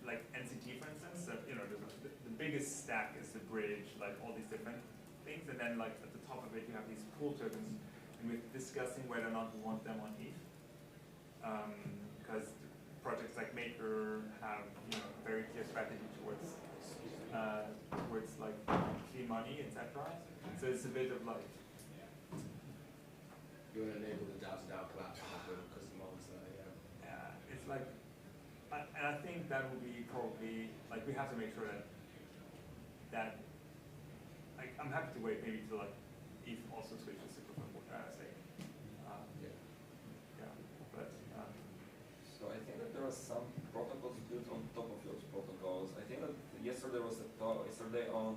like NCT, for instance. So, you know, the biggest stack is the bridge, like all these different things, and then like at the top of it you have these pool tokens, and we're discussing whether or not we want them on ETH, because projects like Maker have, you know, a very clear strategy towards like clean money, etc. So it's a bit of like, you want to enable the DAO-to-DAO collapse with custom models there, yeah. it's like, and I think that will be probably, like, we have to make sure that like, I'm happy to wait maybe till like ETH also switches to proof of stake. Yeah, but so I think that there are some protocols built on top of those protocols. I think that yesterday was a talk. Yesterday on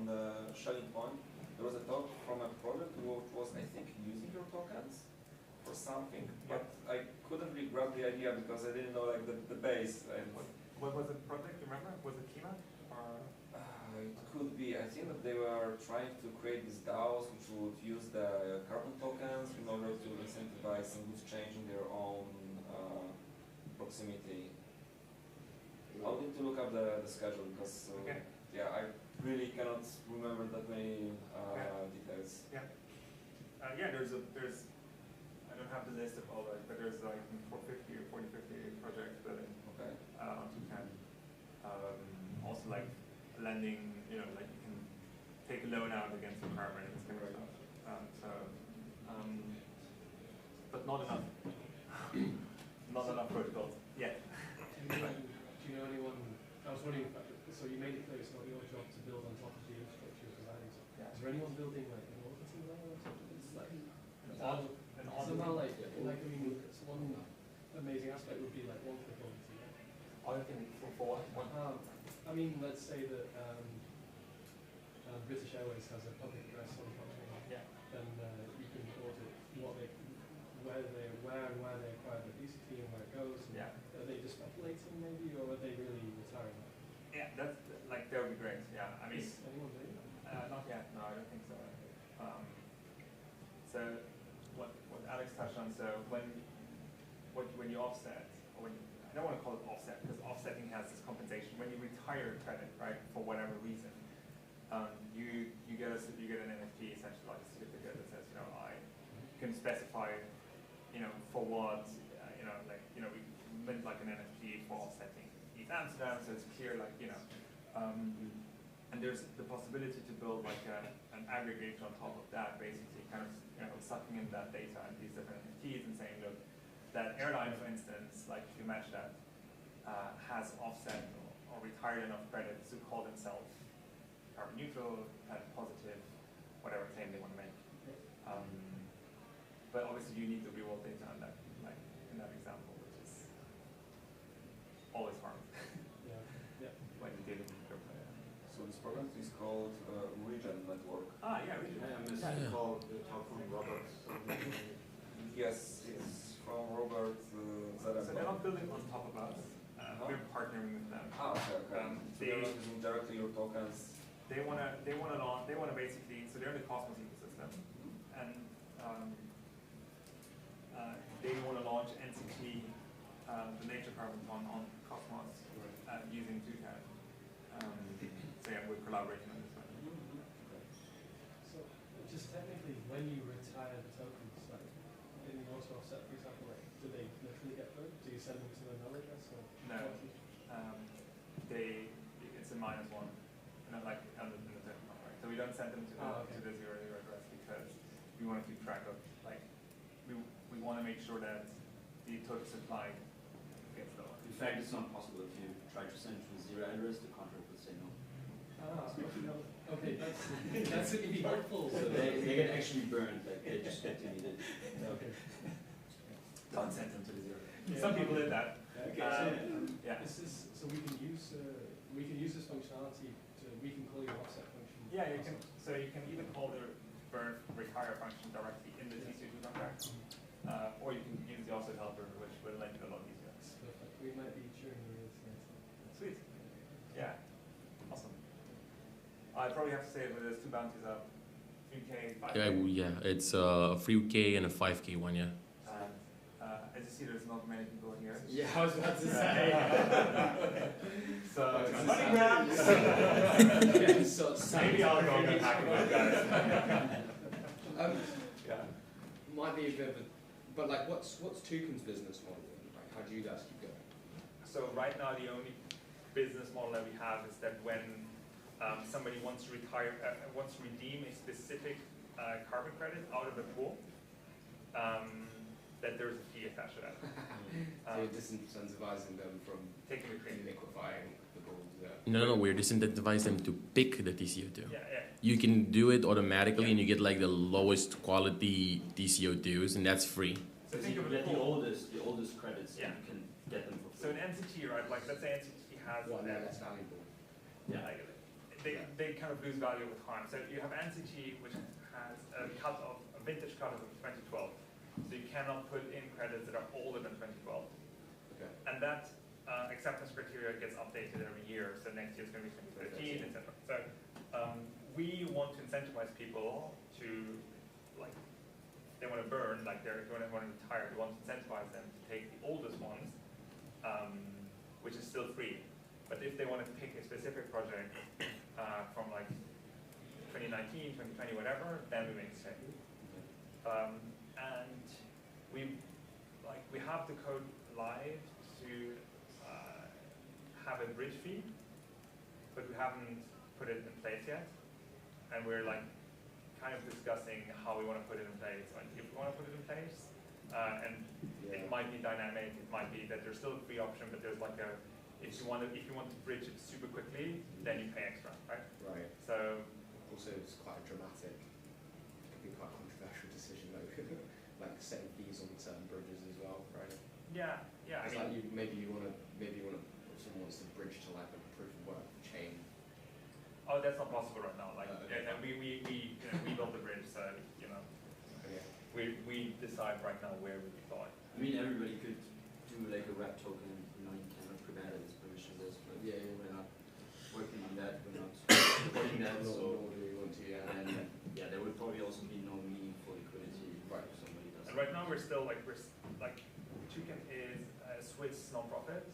the Shelling Point, there was a talk from a project which was, I think, using your tokens for something, but I couldn't really grab the idea because I didn't know like the base. And what was the project? You remember? Was it Kima? Or it could be. I think that they were trying to create these DAOs which would use the carbon tokens in order to incentivize some goods changing their own proximity. I'll need to look up the schedule because yeah, I really cannot remember that many details. Yeah, there's I don't have the list of all that, but there's like 450 or 40-50 projects building on Toucan. Also like lending, you know, like you can take a loan out against the carbon and this kind of stuff. But not enough. Not enough protocols yet. Do you know anyone? I was wondering. So you made it clear it's not your job to build on top of the infrastructure you're providing. So is there anyone building like an orbiting layer or something? It's like somehow like I mean, it's one amazing aspect would be like one click orbiting. Orbiting for what? I mean, let's say that British Airways has a public address on blockchain. Yeah. Then you can audit where they acquire the BCT and where it goes. And are they just speculating maybe, or are they really retiring? Yeah, that's like that would be great. Yeah, I mean, is anyone doing that? not yet. No, I don't think so. So what Alex touched on. So when you offset, or when I don't want to call it offset because offsetting has this compensation. When you retire credit, right, for whatever reason, you get an NFT, essentially like a certificate that says, you know, I can specify, you know, for what, you know, like, you know, we meant like an NFT for offsetting ETHAmsterdam, so it's clear, like, you know, and there's the possibility to build like an aggregator on top of that, basically kind of, you know, sucking in that data and these different NFTs and saying, look, that airline, for instance, like if you match that, has offset or retired enough credits to call themselves carbon neutral, positive, whatever claim they want to make. But obviously you need the real world data on that, like in that example, which is always hard. When you deal with crypto. So this program is called Regenerative. Yeah, It's called the talk from Robert. Yes, it's from Robert Zadem. So they're not building on top of us. We're partnering with them. Okay. So they're not using directly your tokens. They wanna basically, so they're in the Cosmos ecosystem, and launch NCT, the nature carbon fund on Cosmos using Toucan. So yeah, we're collaborating on this one. So just technically, when you retire the tokens, like in the auto offset, for example, like do they literally get burned? Do you send them to another address or? No, it's a -1, not like in the token contract. So we don't send them to the 0 address because we want to keep track of we want to make sure that the total supply gets lower. In fact, it's not possible if you try to send to a 0 address, the contract will say no. Okay, that's really helpful. So they get actually burned, like they just get deleted. Okay. Don't send them to the 0. Yeah. Some people did that. Yeah. So we can use this functionality we can call your offset function. Yeah, you can. So you can either call the burn retire function directly in the TC2 contract, or you can use the OffsetHelper, which will make it a lot easier. Perfect. We might be cheering your ears later. Sweet. Yeah. Awesome. I probably have to say that there's 2 bounties up, 3K, 5K. Yeah, it's a 3K and a 5K one, yeah. As you see, there's not many people here. Yeah, I was about to say. So it's a money grab. Maybe I'll go and hack those guys. Yeah. Might be a bit of a, but like, what's Toucan's business model? Like, how do you guys keep going? So right now, the only business model that we have is that when somebody wants to retire, wants to redeem a specific carbon credit out of the pool, that there's a fee attached to that. So you're disincentivizing them from taking the credit. liquefying the gold. No, we're disincentivizing them to pick the TCO2. Yeah. You can do it automatically and you get like the lowest quality TCO2s and that's free. So think of the it oldest credits, yeah. you can get them for free. So an NCT, right, like let's say NCT has that's valuable. Yeah, they kind of lose value over time. So you have NCT, which has a vintage cut of 2012. So you cannot put in credits that are older than 2012. Okay. And that acceptance criteria gets updated every year. So next year it's going to be 2013, etc. So we want to incentivize people to, like, they want to burn, like they want to retire. We want to incentivize them to take the oldest ones, which is still free. But if they want to pick a specific project from like 2019, 2020, whatever, then we make the same. And we have the code live to have a bridge fee, but we haven't put it in place yet. And we're like kind of discussing how we want to put it in place, and if we want to put it in place. It might be dynamic. It might be that there's still a free option, but there's like a if you want to bridge it super quickly, then you pay extra, right? Right. So also it's quite a dramatic, it could be quite a controversial decision, like setting fees on certain bridges as well, right? yeah. It's like maybe you want to if someone wants to bridge to like a proof of work chain. Oh, that's not possible right now. Like we built the bridge, so we decide right now where we deploy. I mean, everybody could do like a wrap token. You cannot prevent it as permissionless, but we're not working on that. We're not supporting that. Nor do we want to. And there would probably also be no meaningful liquidity. Right. If somebody does. And right now we're still like Toucan is a Swiss non-profit,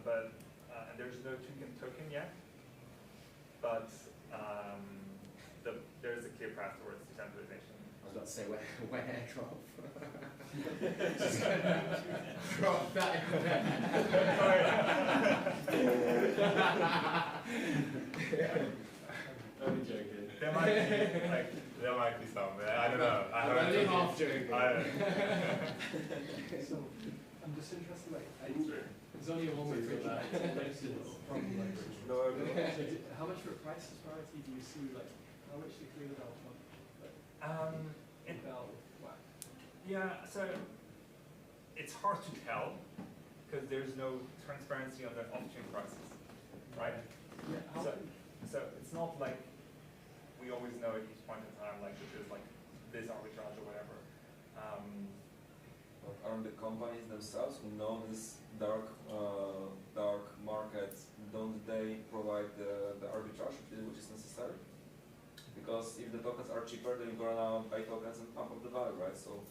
but and there's no Toucan token yet. But there's a clear path towards decentralization. I was about to say where airdrop. Drop that. I'm joking. There might be some. I don't know. I'm only half joking. So I'm just interested, there's only a one-way bridge from how much for price disparity do you see? Like, how much do you clear the bell from? Yeah, so it's hard to tell because there's no transparency on the off-chain prices, right? Yeah. So it's not like we always know at each point in time, like if there's like this arbitrage or whatever. Aren't the companies themselves who know this dark market, don't they provide the arbitrage which is necessary? Because if the tokens are cheaper, then you're gonna buy tokens and pump up the value, right? So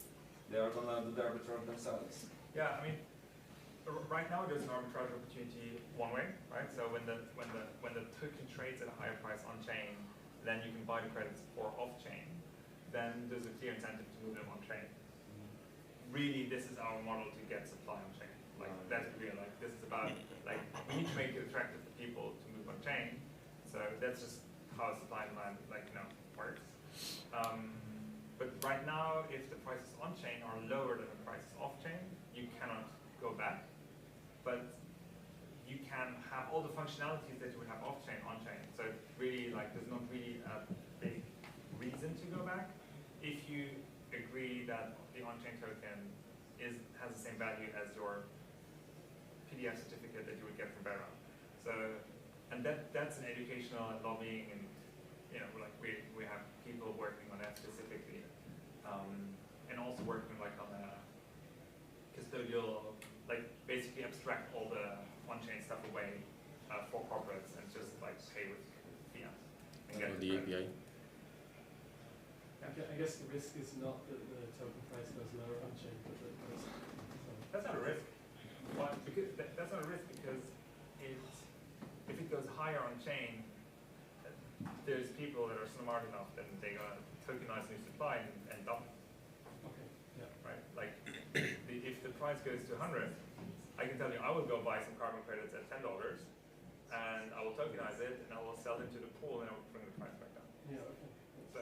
they are gonna do the arbitrage themselves. Yeah, I mean, right now there's an arbitrage opportunity one way, right? So when the token trades at a higher price on chain, then you can buy the credits for off chain. Then there's a clear incentive to move them on chain. Really, this is our model to get supply on chain. Like that's clear. Like this is about like we need to make it attractive for people to move on chain. So that's just how supply and demand works. But right now, if the prices on chain are lower than the prices off chain, you cannot go back. But you can have all the functionalities that you would have off chain on chain. So really, like there's not really a big reason to go back if you agree that the on-chain token has the same value as your PDF certificate that you would get from Beurs. So, and that's an educational and lobbying, and like we have people working on that specifically, and also working like on a custodial, like basically abstract all the on-chain stuff away for corporates and just like pay with fiat and get the API. I guess the risk is not that the token price goes lower on chain, but that that's not a risk. Why? Because that's not a risk because if it goes higher on chain, there's people that are smart enough that they're gonna tokenize new supply and dump. Okay. Yeah. Right. Like if the price goes to 100, I can tell you I will go buy some carbon credits at $10, and I will tokenize it, and I will sell them to the pool, and I will bring the price back down. Yeah. Okay. So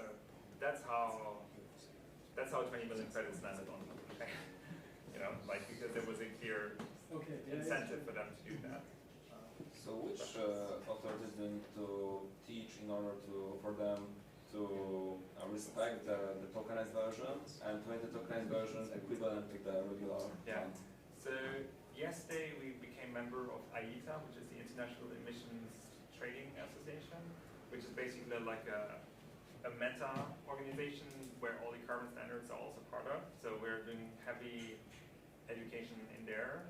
that's how 20 million credits landed on chain. Like because there was a clear incentive for them to do that. So which authorities do you need to teach in order for them to respect the tokenized version and to make the tokenized version equivalent to the regular one? So yesterday we became member of IETA, which is the International Emissions Trading Association, which is basically like a meta organization where all the carbon standards are also part of. So we're doing heavy education in there.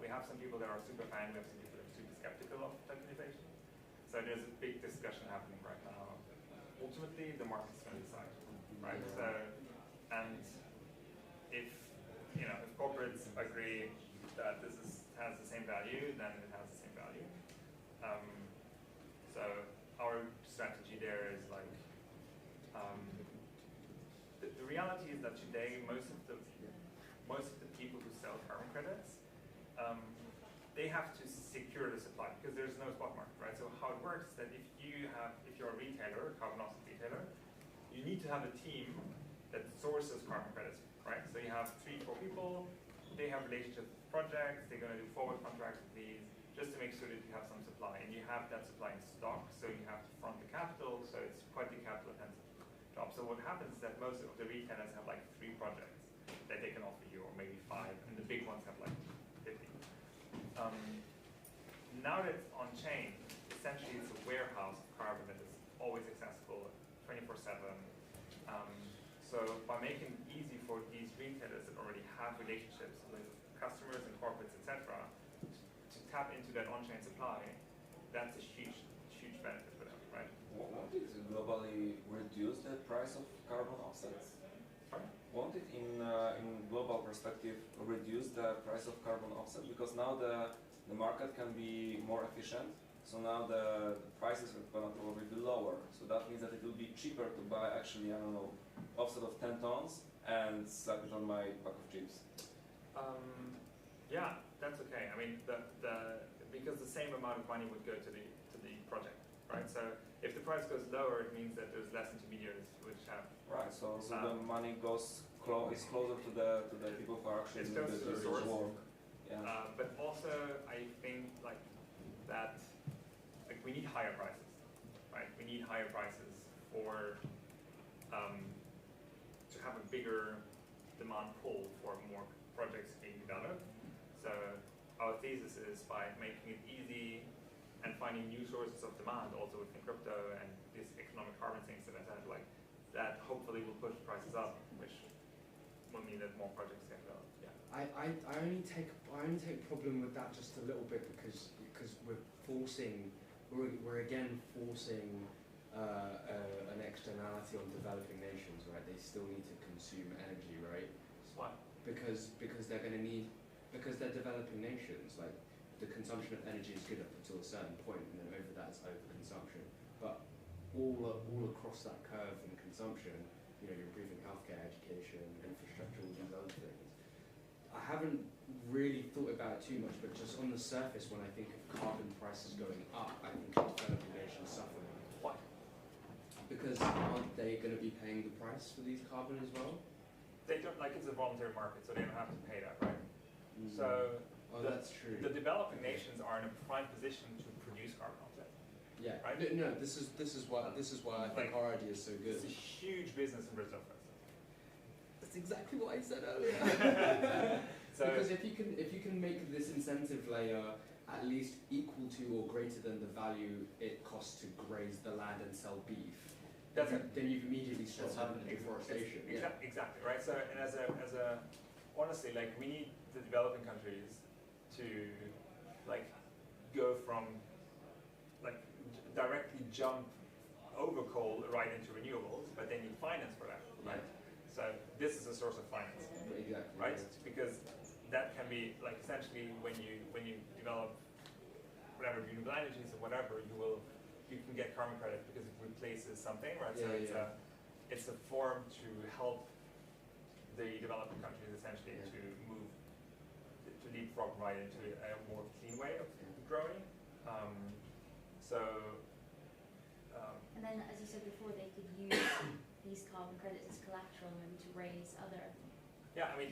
We have some people that are super fan, we have some people that are super skeptical of tokenization. So there's a big discussion happening right now. Ultimately, the market's going to decide, right? So, and if corporates agree that this has the same value, then it has the same value. So our strategy there is like, the reality is that today most of the people who sell carbon credits, they have to secure the supply because there's no spot market, right? So how it works is that if you're a retailer, carbon offset retailer, you need to have a team that sources carbon credits, right? So you have 3-4 people, they have relationships with projects, they're going to do forward contracts with these, just to make sure that you have some supply, and you have that supply in stock, so you have to front the capital, so it's quite a capital intensive job. So what happens is that most of the retailers have like 3 projects that they can offer you, or maybe 5, and the big ones have like 50. Now that it's on chain, essentially it's a warehouse of carbon that is always accessible 24/7. So by making it easy for these retailers that already have relationships with customers and corporates, etc., to tap into that on-chain supply, that's a huge benefit for them, right? Won't it globally reduce the price of carbon offsets? Won't it, in global perspective, reduce the price of carbon offset? Because now the market can be more efficient, so now the prices are going to probably be lower. So that means that it will be cheaper to buy actually, I don't know, offset of 10 tons and slap it on my pack of chips. Yeah, that's okay. I mean, because the same amount of money would go to the project, right? So if the price goes lower, it means that there's less intermediaries which have. Right. So the money is closer to the people who are actually doing the source work. Yeah. But also, I think like that, like we need higher prices, right? We need higher prices for to have a bigger demand pool for more projects being developed. So our thesis is by making it easy and finding new sources of demand, also within crypto and these economic carbon things that I said, like that hopefully will push prices up, which will mean that more projects get developed. Yeah. I only take problem with that just a little bit because we're again forcing an externality on developing nations, right? They still need to consume energy, right? So Why? Because they're going to need, because they're developing nations, like the consumption of energy is good up until a certain point, and then over that it's overconsumption. But all across that curve in consumption, you know, you're improving healthcare, education, infrastructure, all these other things. I haven't really thought about it too much, but just on the surface, when I think of carbon prices going up, I think of developing nations suffering. Why? Because aren't they going to be paying the price for these carbon as well? They don't, like, it's a voluntary market, so they don't have to pay that, right? So that's true. The developing nations are in a prime position to produce carbon offset. Yeah. Right? No, this is why I think our idea is so good. It's a huge business in Brazil, for instance. That's exactly what I said earlier. So, because if you can make this incentive layer at least equal to or greater than the value it costs to graze the land and sell beef, then you've immediately stopped deforestation. Exactly, right? So, and as a honestly, like, we need the developing countries to, like, go from, like, directly jump over coal right into renewables, but they need finance for that, right? So this is a source of finance, exactly, right? Because that can be, like, essentially when you develop whatever renewable energies or whatever, you can get carbon credit because it replaces something, right? So it's a form to help the developing countries essentially to leapfrog right into a more clean way of growing. And then, as you said before, they could use these carbon credits as collateral maybe to raise other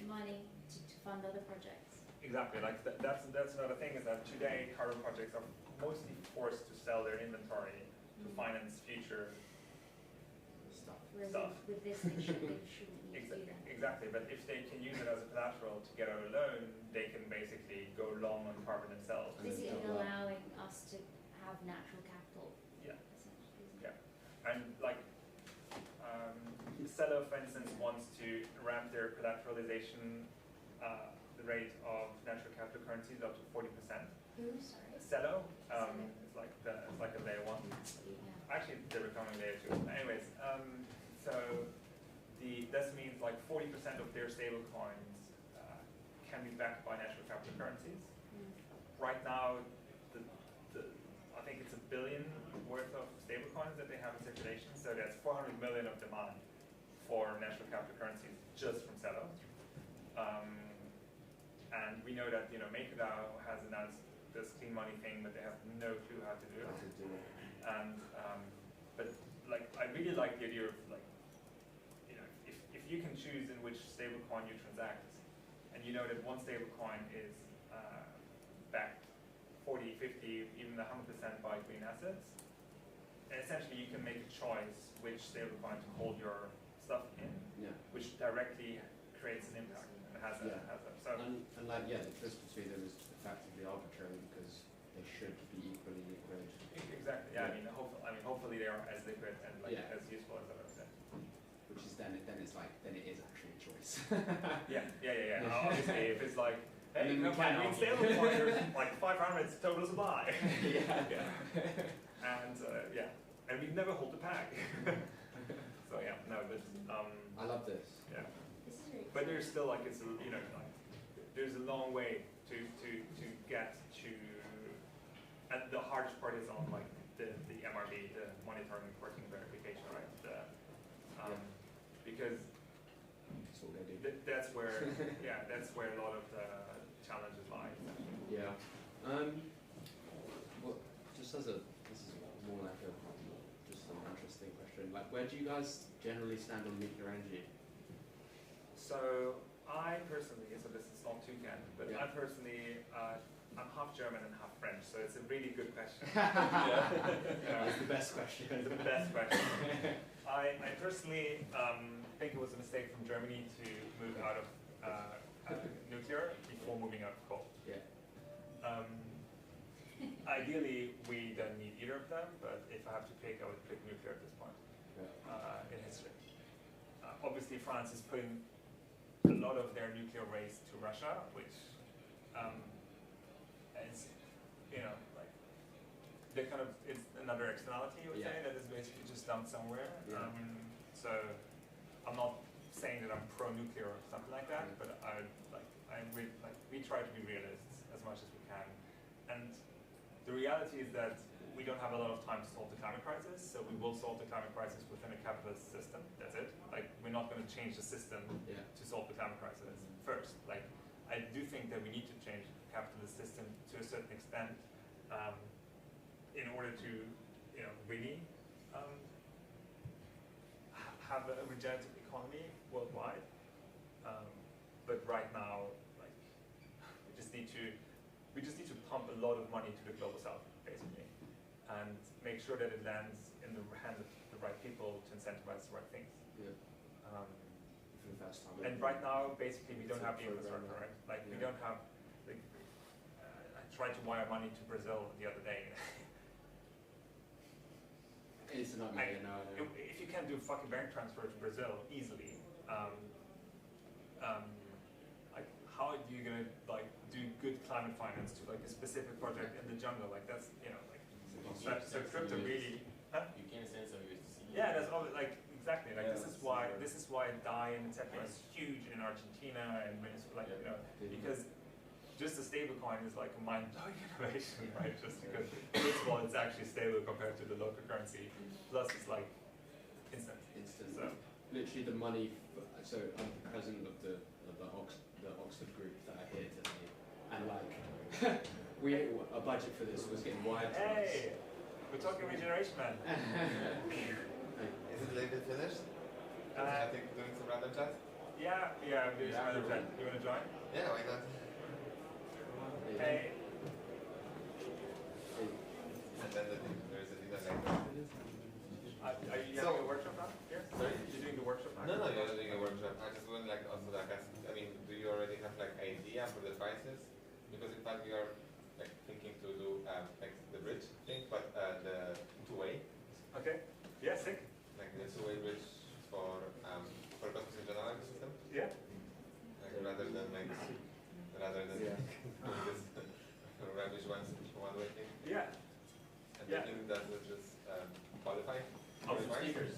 money to fund other projects. Exactly, like that's another thing, is that today carbon projects are mostly forced to sell their inventory to finance future stuff. With this, they shouldn't need to do that. Exactly, but if they can use it as a collateral to get out a loan, they can basically go long on carbon themselves. Basically allowing us to have natural capital. Yeah. And like, Cello, for instance, wants to ramp their collateralization, the rate of natural capital currencies up to 40%. Who, sorry? Cello, it's like a layer 1. Yeah. Actually, they're becoming layer 2. Anyways, so this means like 40% of their stable coins can be backed by natural capital currencies. Right now, I think it's $1 billion worth of stable coins that they have in circulation. So that's 400 million of demand for natural capital currencies just from Cello. And we know that, you know, MakerDAO has announced this clean money thing, but they have no clue how to do it. And but like, I really like the idea of, like, you know, if you can choose in which stablecoin you transact, and you know that one stablecoin is backed 40, 50, even 100% by green assets, and essentially you can make a choice which stablecoin to hold your stuff in, which directly creates an impact and has a so. And like, the difference between them is effectively arbitrary because they should be equally liquid. Exactly. Yeah. I mean, hopefully they are as liquid and like as useful as I've said. Which is then it is actually a choice. Yeah. Obviously, if it's like, hey, you can I find green stablecoin, like 500, it's total supply. And we never hold the pack. So but I love this. Yeah. But there's still like there's a long way to get to, and the hardest part is on like the MRV, the monitoring, reporting, verification, right? Because that's where that's where a lot of the challenges lie. Yeah. Well, this is more like just an interesting question. Like, where do you guys generally stand on nuclear energy? So I personally, so this is not Toucan, but I personally, I'm half German and half French, so it's a really good question. It's the best question. It's the best question. I personally think it was a mistake from Germany to move out of nuclear before moving out of coal. Ideally, we don't need either of them, but if I have to pick, I would pick nuclear at this point in history. Obviously, France is putting a lot of their nuclear waste to Russia, which is, like, they kind of, it's another externality, I would say, that is basically just dumped somewhere. So I'm not saying that I'm pro-nuclear or something like that, but we try to be realists as much as we can. And the reality is that we don't have a lot of time to solve the climate crisis, so we will solve the climate crisis within a capitalist system. That's it. Like, we're not going to change the system to solve the climate crisis first. Like, I do think that we need to change the capitalist system to a certain extent in order to, really have a regenerative economy worldwide. But right now, like, we just need to pump a lot of money to the global south, basically, and make sure that it lands in the hands of the right people to incentivize the right things. And right now, basically, we don't have the infrastructure, right? Like, we don't have, like, I tried to wire money to Brazil the other day. It's not me, no. If you can't do fucking bank transfer to Brazil easily, like, how are you gonna like do good climate finance to like a specific project in the jungle? Like, that's so crypto really. Huh? You can't send some USDC. Yeah, that's all. Like, exactly. Like, this is why DAI and etc. is huge in Argentina and Venezuela. Like, because just a stable coin is like a mind-blowing innovation, right? Just because, first of all, it's actually stable compared to the local currency. Plus, it's like instant. So, literally, the money. So I'm the president of the Oxford group that are here today, and like, a budget for this was getting wired. Hey, we're talking regeneration, man. Is it later finished? I think doing some random chat? Yeah, I'm doing some random chat. You want to join? Yeah, why not? Hey. And then there's a dinner later. Are you having a workshop now? Yes. Sorry? You're doing the workshop now? No, you're not doing a workshop. I just want like also like I mean, do you already have like idea for the prices? Because in fact we are like thinking to do like the bridge thing, but the two-way. Okay. Yeah, sick. Like the two-way bridge for cosmos in general ecosystem. Yeah. Like rather than doing this rubbish one-way thing. Yeah. And do you think that would just qualify? Speakers.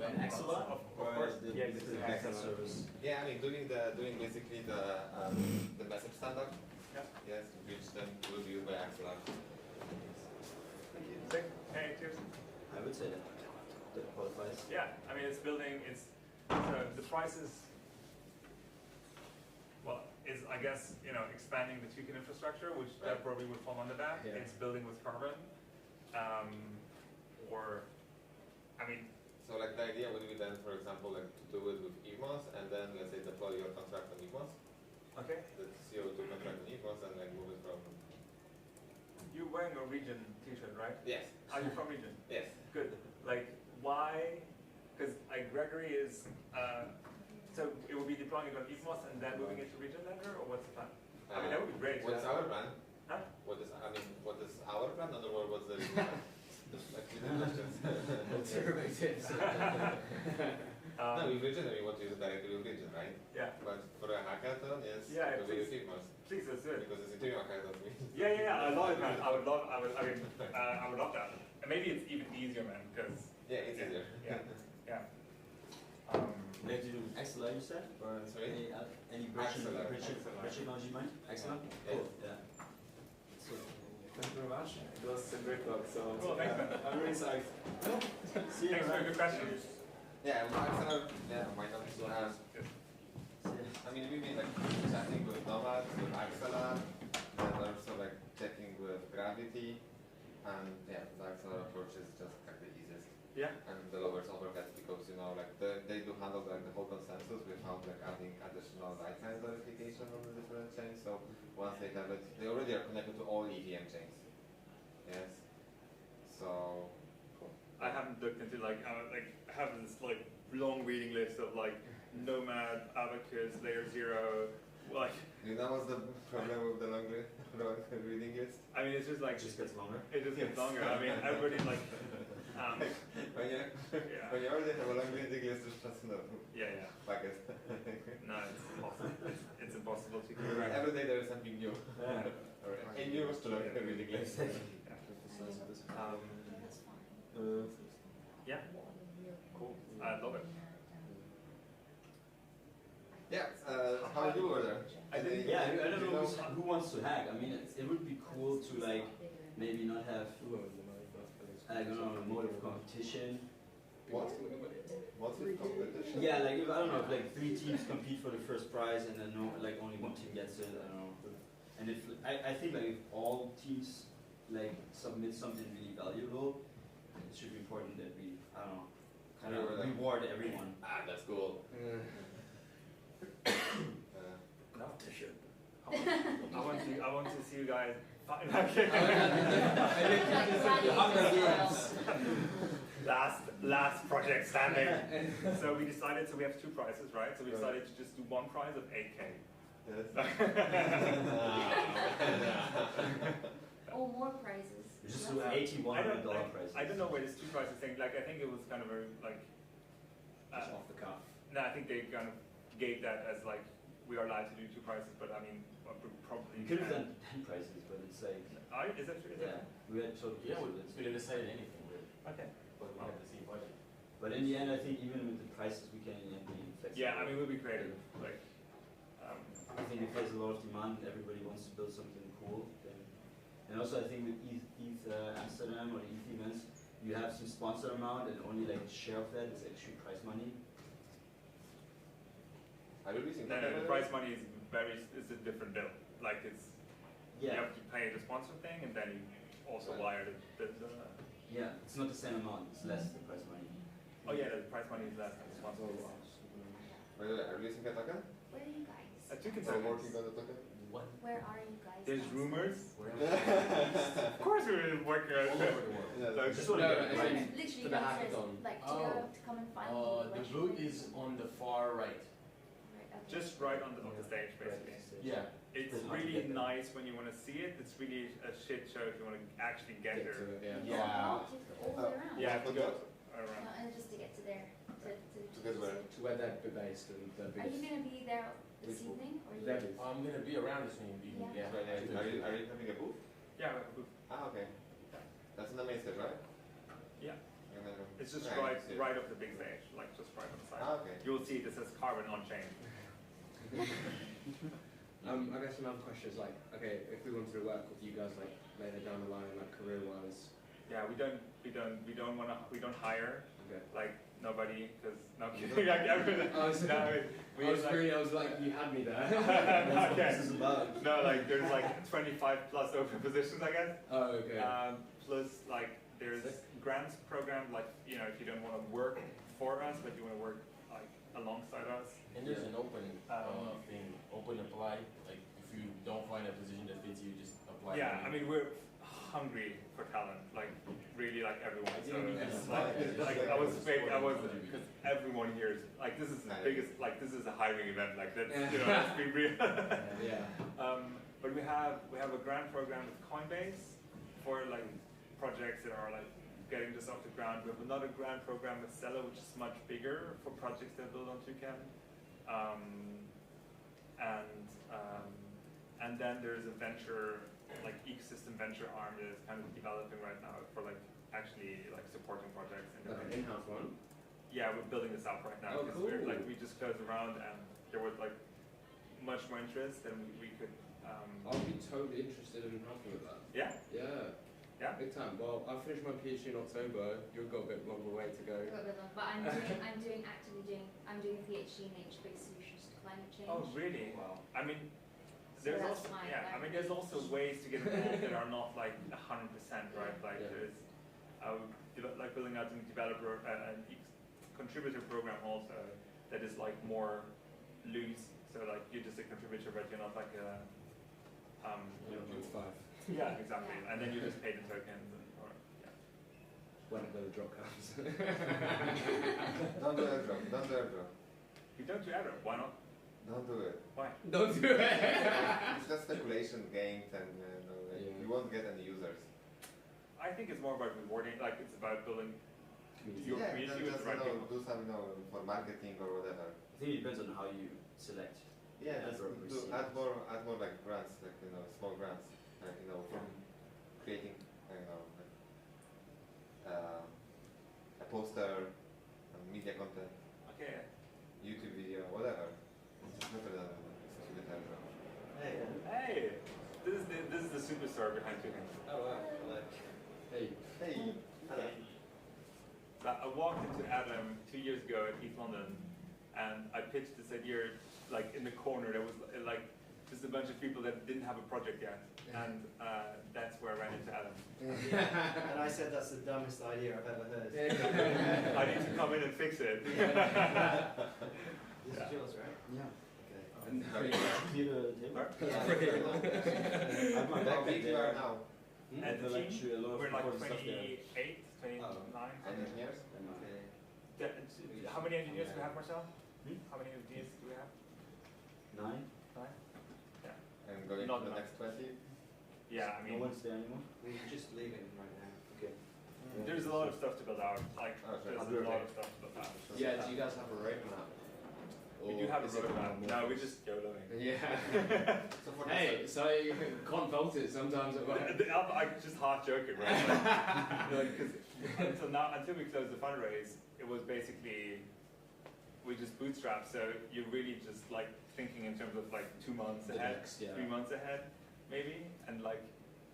And Axela? Of course. Yeah, this is an Axela service. Yeah, I mean doing basically the message standard. Yeah. Yes, which then will be used by Axela. Sick. Hey, cheers. I would say that qualifies. Yeah, I mean, it's building. So the price is. Well, is I guess expanding the Toucan infrastructure, which that probably would fall under that. Yeah. It's building with carbon, or, I mean. So like the idea would be then, for example, like to do it with ETHMOS and then let's say deploy your contract on ETHMOS. Okay. The CO2 contract on ETHMOS and like move it from. You're wearing a region t-shirt, right? Yes. Are you from region? Yes. Good. Like, why? Because Gregory is. So it will be deploying it on ETHMOS and then moving it to region later, or what's the plan? I mean, that would be great. What's our plan? Huh? What is our plan? In other words, what's the plan? Like questions. No, with region, we want to use it directly with region, right? Yeah. But for a hackathon, yes, Yeah, we use ETHMOS. Please, let's do it. Because it's a hackathon. Yeah, I love it, man. I would love that. And maybe it's even easier, man, because. Yeah, it's easier. Yeah. Would you do Axela, you said? Or Sorry? any bridge Axela. technology in mind? Axela? Yeah. Cool, yeah. So, thank you very much. It was a great talk, so Cool, thanks, man. I'm really psyched. See you Thanks for a around. good question. Yeah, Axela, why not? I mean, we've been like chatting with Nomad, with Axela, then also like checking with Gravity, and yeah, the Axela approach is just like the easiest. Yeah. And the lowest overhead because like they do handle like the whole consensus without like adding additional license verification on the different chains. So once they have it, they already are connected to all EVM chains. Yes. So. I haven't looked into I have this long reading list of Nomad, Abacus, Layer 0, You know what's the problem with the long reading list? I mean, it's just It just gets longer. It just gets longer. I mean, everybody's when you already have a long reading list, it's just enough. Yeah. Fuck it. No, it's impossible. It's impossible to keep Every track. day there is something new. Yeah. A new reading list. Yeah. Cool. I love it. How you were there? I didn't. Yeah, I don't You know know- who wants to hack. I mean, it would be cool to like maybe not have I don't know a mode of competition. What? What's the competition? Yeah, like if, I don't know, if like 3 teams compete for the first prize and then no, like only 1 team gets it. I don't know. And if I think like if all teams like submit something really valuable, it should be important that we I don't know kind of Like, reward everyone. that's cool. Enough t-shirt. I want to see you guys. Okay. Last project standing. So we decided. So we have 2 prizes, right? So we decided to just do 1 prize of 8K. Or more prizes. Just do $81 prices. I don't know where this 2 prizes thing. Like I think it was kind of a like. Just off the cuff. No, I think they kind of gave that as like we are allowed to do 2 prizes, but I mean probably. You could have done 10 prices, but it's like Is that true? Is yeah, we had sort of Yeah, we didn't decide anything really, Okay. but we have the same budget. But in the end, I think even with the prices, we can in the end be flexible. Yeah, I mean we'll be creative. Like. I think if there's a lot of demand, everybody wants to build something cool. Then, and also I think with ETHAmsterdam or ETH events, you have some sponsor amount, and only like share of that is actually prize money. Are you using No, the prize money is it's a different bill. Like it's you Yeah, have to pay the sponsor thing, and then you also wire the yeah, it's not the same amount. It's less the prize money. Oh yeah, the prize money is less than the sponsor. By the way, are you using a token? Where are you guys? Toucan Are you working on the token? What? Where are you guys? There's rumors. Where Of course we're working on all it. over the world. Yeah. Just want No, to no, get I right. think- Literally to the downstairs, hackathon. like to go to come and find me. The where should booth we- is on the far right. Right, okay. Just right on the stage, basically. Yeah. It's It's hard to really get there. nice when you want to see it. It's really a shit show if you want to actually get there. Yeah. Is it locked all the way around? You have to go No, around. and just to get to there. To get where? To where they're based and the Are you going to be there this Which evening? Or That you? is. I'm gonna be around this evening. Yeah. Yeah. So, are you having a booth? Yeah, we have a booth. Ah, okay. That's in the main stage, right? Yeah. And then, It's just yeah, right I see. right off the big stage, like just right on the side. Ah, okay. You'll see this says Carbon on chain. I guess another question is like, okay, if we wanted to work with you guys like later down the line, like career-wise, Yeah, we don't hire okay. like nobody because no kidding. Like everyone. I was, No, we just, like, I was like, you had me there. That's what Okay. this is about. No, like there's like 25 plus open positions, I guess. Oh, okay. Plus, like there's grants program, like you know, if you don't want to work for us, but you want to work like alongside us. And there's an open Um, thing, open apply. Like if you don't find a position that fits you, just apply. Yeah, I mean we're hungry for talent, like really like everyone. So it's like I was because everyone here is like this is the biggest, like this is a hiring event, like that's you know let's be real. Yeah. But we have a grant program with Coinbase for like projects that are like getting this off the ground. We have another grant program with Seller, which is much bigger for projects that build on Toucan. And then there's a venture, like ecosystem venture arm that is kind of developing right now for like actually like supporting projects. And Like an in-house one. yeah, we're building this up right now Oh, because we're cool. like we just closed around and there was like much more interest than we could. I'll be totally interested in helping with that. Yeah. Yeah. Yeah. Big time. Well, I finished my PhD in October. You've got a bit longer way to go. I've got a bit long, but I'm doing a PhD in nature-based solutions to climate change. Oh really? Wow. I mean, So there's that's also my yeah. I mean, there's also ways to get involved that are not like 100%, right? Like Yeah. there's like building out a developer contributor program also that is like more loose. So like you're just a contributor, but you're not like a It's 5. yeah, exactly. Yeah. And then you just pay the tokens or yeah. Whenever the drop comes. Don't do airdrop. Don't do airdrop. You don't do airdrop. Why not? Don't do it. Why? Don't do it. It's just speculation games and Yeah. you won't get any users. I think it's more about rewarding. Like it's about building your Yeah, community then with just the right people. do some for marketing or whatever. I think it depends on how you select. Yeah, just Airdrop do, receipt. add more like grants, like small grants, from creating, a poster, media content, Okay. YouTube video, whatever. It's just better than Hey, this is the superstar behind Toucan. Oh wow. Like, Hey. hey. Hello. So I walked into Adam 2 years ago at ETHLondon, and I pitched this idea, like in the corner, there was like just a bunch of people that didn't have a project yet, and that's where I ran into Adam. Yeah. And I said that's the dumbest idea I've ever heard. I need to come in and fix it. This is yours, right? Yeah. Okay. Computer table. Yeah. I have my How backpack big you are there. now? And the Like, team, a lot of we're like important stuff there. 28, 29. Engineers? Okay. How many engineers do we have, Marcel? Hmm? How many engineers do we have? 9. 9? Yeah. And going Not to the enough. next 20? Yeah, I No mean, one's there anymore. We're just leaving right now. Okay. there's a lot of stuff to build out. Like, Oh, sure. there's a lot of stuff to build out. Yeah, do you guys have a roadmap? We do have a roadmap. No, we just YOLOing. Yeah. So for Hey, so you can't fault it sometimes at work. I'm just half joking, right? Because until we closed the fundraise, it was basically we just bootstrapped. So you're really just like thinking in terms of like 2 months The ahead, next, yeah. 3 months ahead, maybe. And like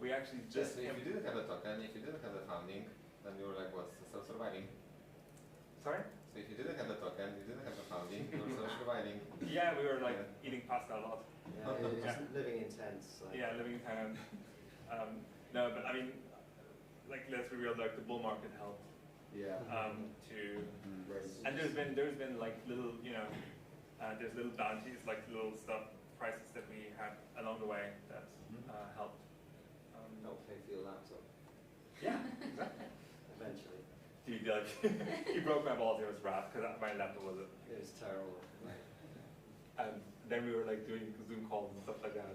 we actually Just just if you didn't have the token, if you didn't have the founding, then you were like what, still surviving. sorry. So if you didn't have the token, you didn't have the founding, you were still surviving. Yeah, we were like eating pasta a lot. Yeah, it's just living in tents. Like. Yeah, living in Thailand. No, but I mean, like let's be real. Like the bull market helped Yeah. to. And there's been like little, you know, there's little bounties, like little stuff, prices that we had along the way that helped. Help pay for your laptop. Yeah, exactly. Eventually. Dude, like, he broke my balls. It was rough because my laptop was. It was terrible. And then we were like doing Zoom calls and stuff like that.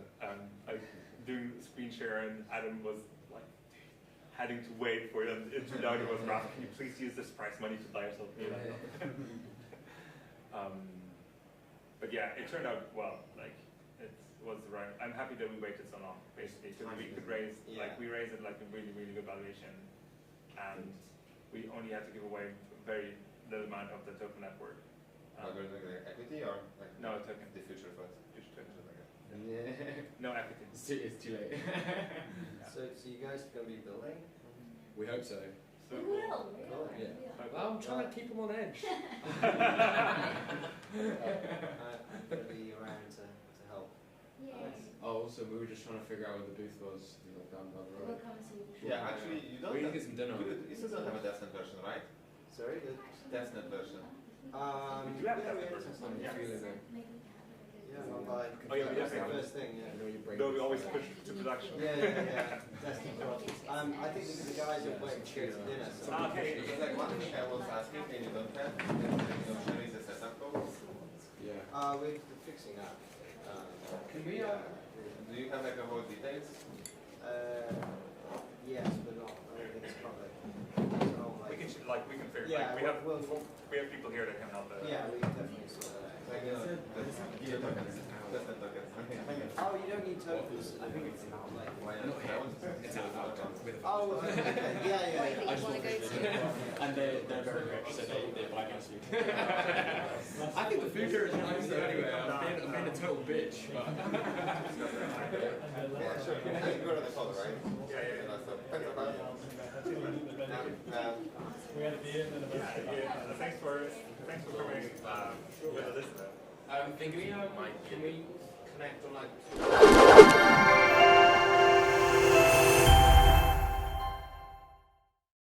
Like doing screen share, and Adam was like having to wait for it. It turned out it was rough. Can you please use this price money to buy yourself a new laptop? But yeah, it turned out well. Like it was the right. I'm happy that we waited so long, basically, because we could raise like we raised it like a really really good valuation, and we only had to give away a very little amount of the token network. But we're doing like equity or like No token. the future fund? Future token. Okay. No equity. It's too late. So you guys are going to be building? We hope so. So We will, we will. Yeah. we will. Well, I'm trying to keep them on edge. I'm going to be around to help. Yay. Oh, also, we were just trying to figure out where the booth was. Like down by the We'll road. come see you. Yeah, actually, you don't We can have, get some dinner. you still don't have a DevConnect version, right? Sorry? Good. DevConnect version. We do have yeah, that we version. some Yeah. Feeling it. Yeah, I'm by. Oh, yeah, we That's definitely the have it. first thing, yeah. You know, your brain No, we gets always tired. push to production. Yeah. Testing process. I think the guys are waiting to go to dinner. So Okay. Because like one thing I was asking and you don't have, is sharing the setup code. Yeah. we're fixing that. Can we, Do you have like the whole details? Yes, but not. I don't think it's public. So, We can we can figure. Yeah, Like, we have we'll we have people here that can help. yeah, we can definitely sort that out. Like, the tokens. DevConnect tokens. Oh, you don't need tokens. I think it's not like. Why not? I want to It's out with Oh, okay. Yeah. Wait, that you want to go to? And they're very rich, so they buy mostly. I think the food here is nice though anyway. I'm being a total bitch, but. Yeah, sure. You go to the call, right? Yeah. So, thanks about it. We had a beer and then a Yeah. Thanks for coming with a listener. Can we connect on like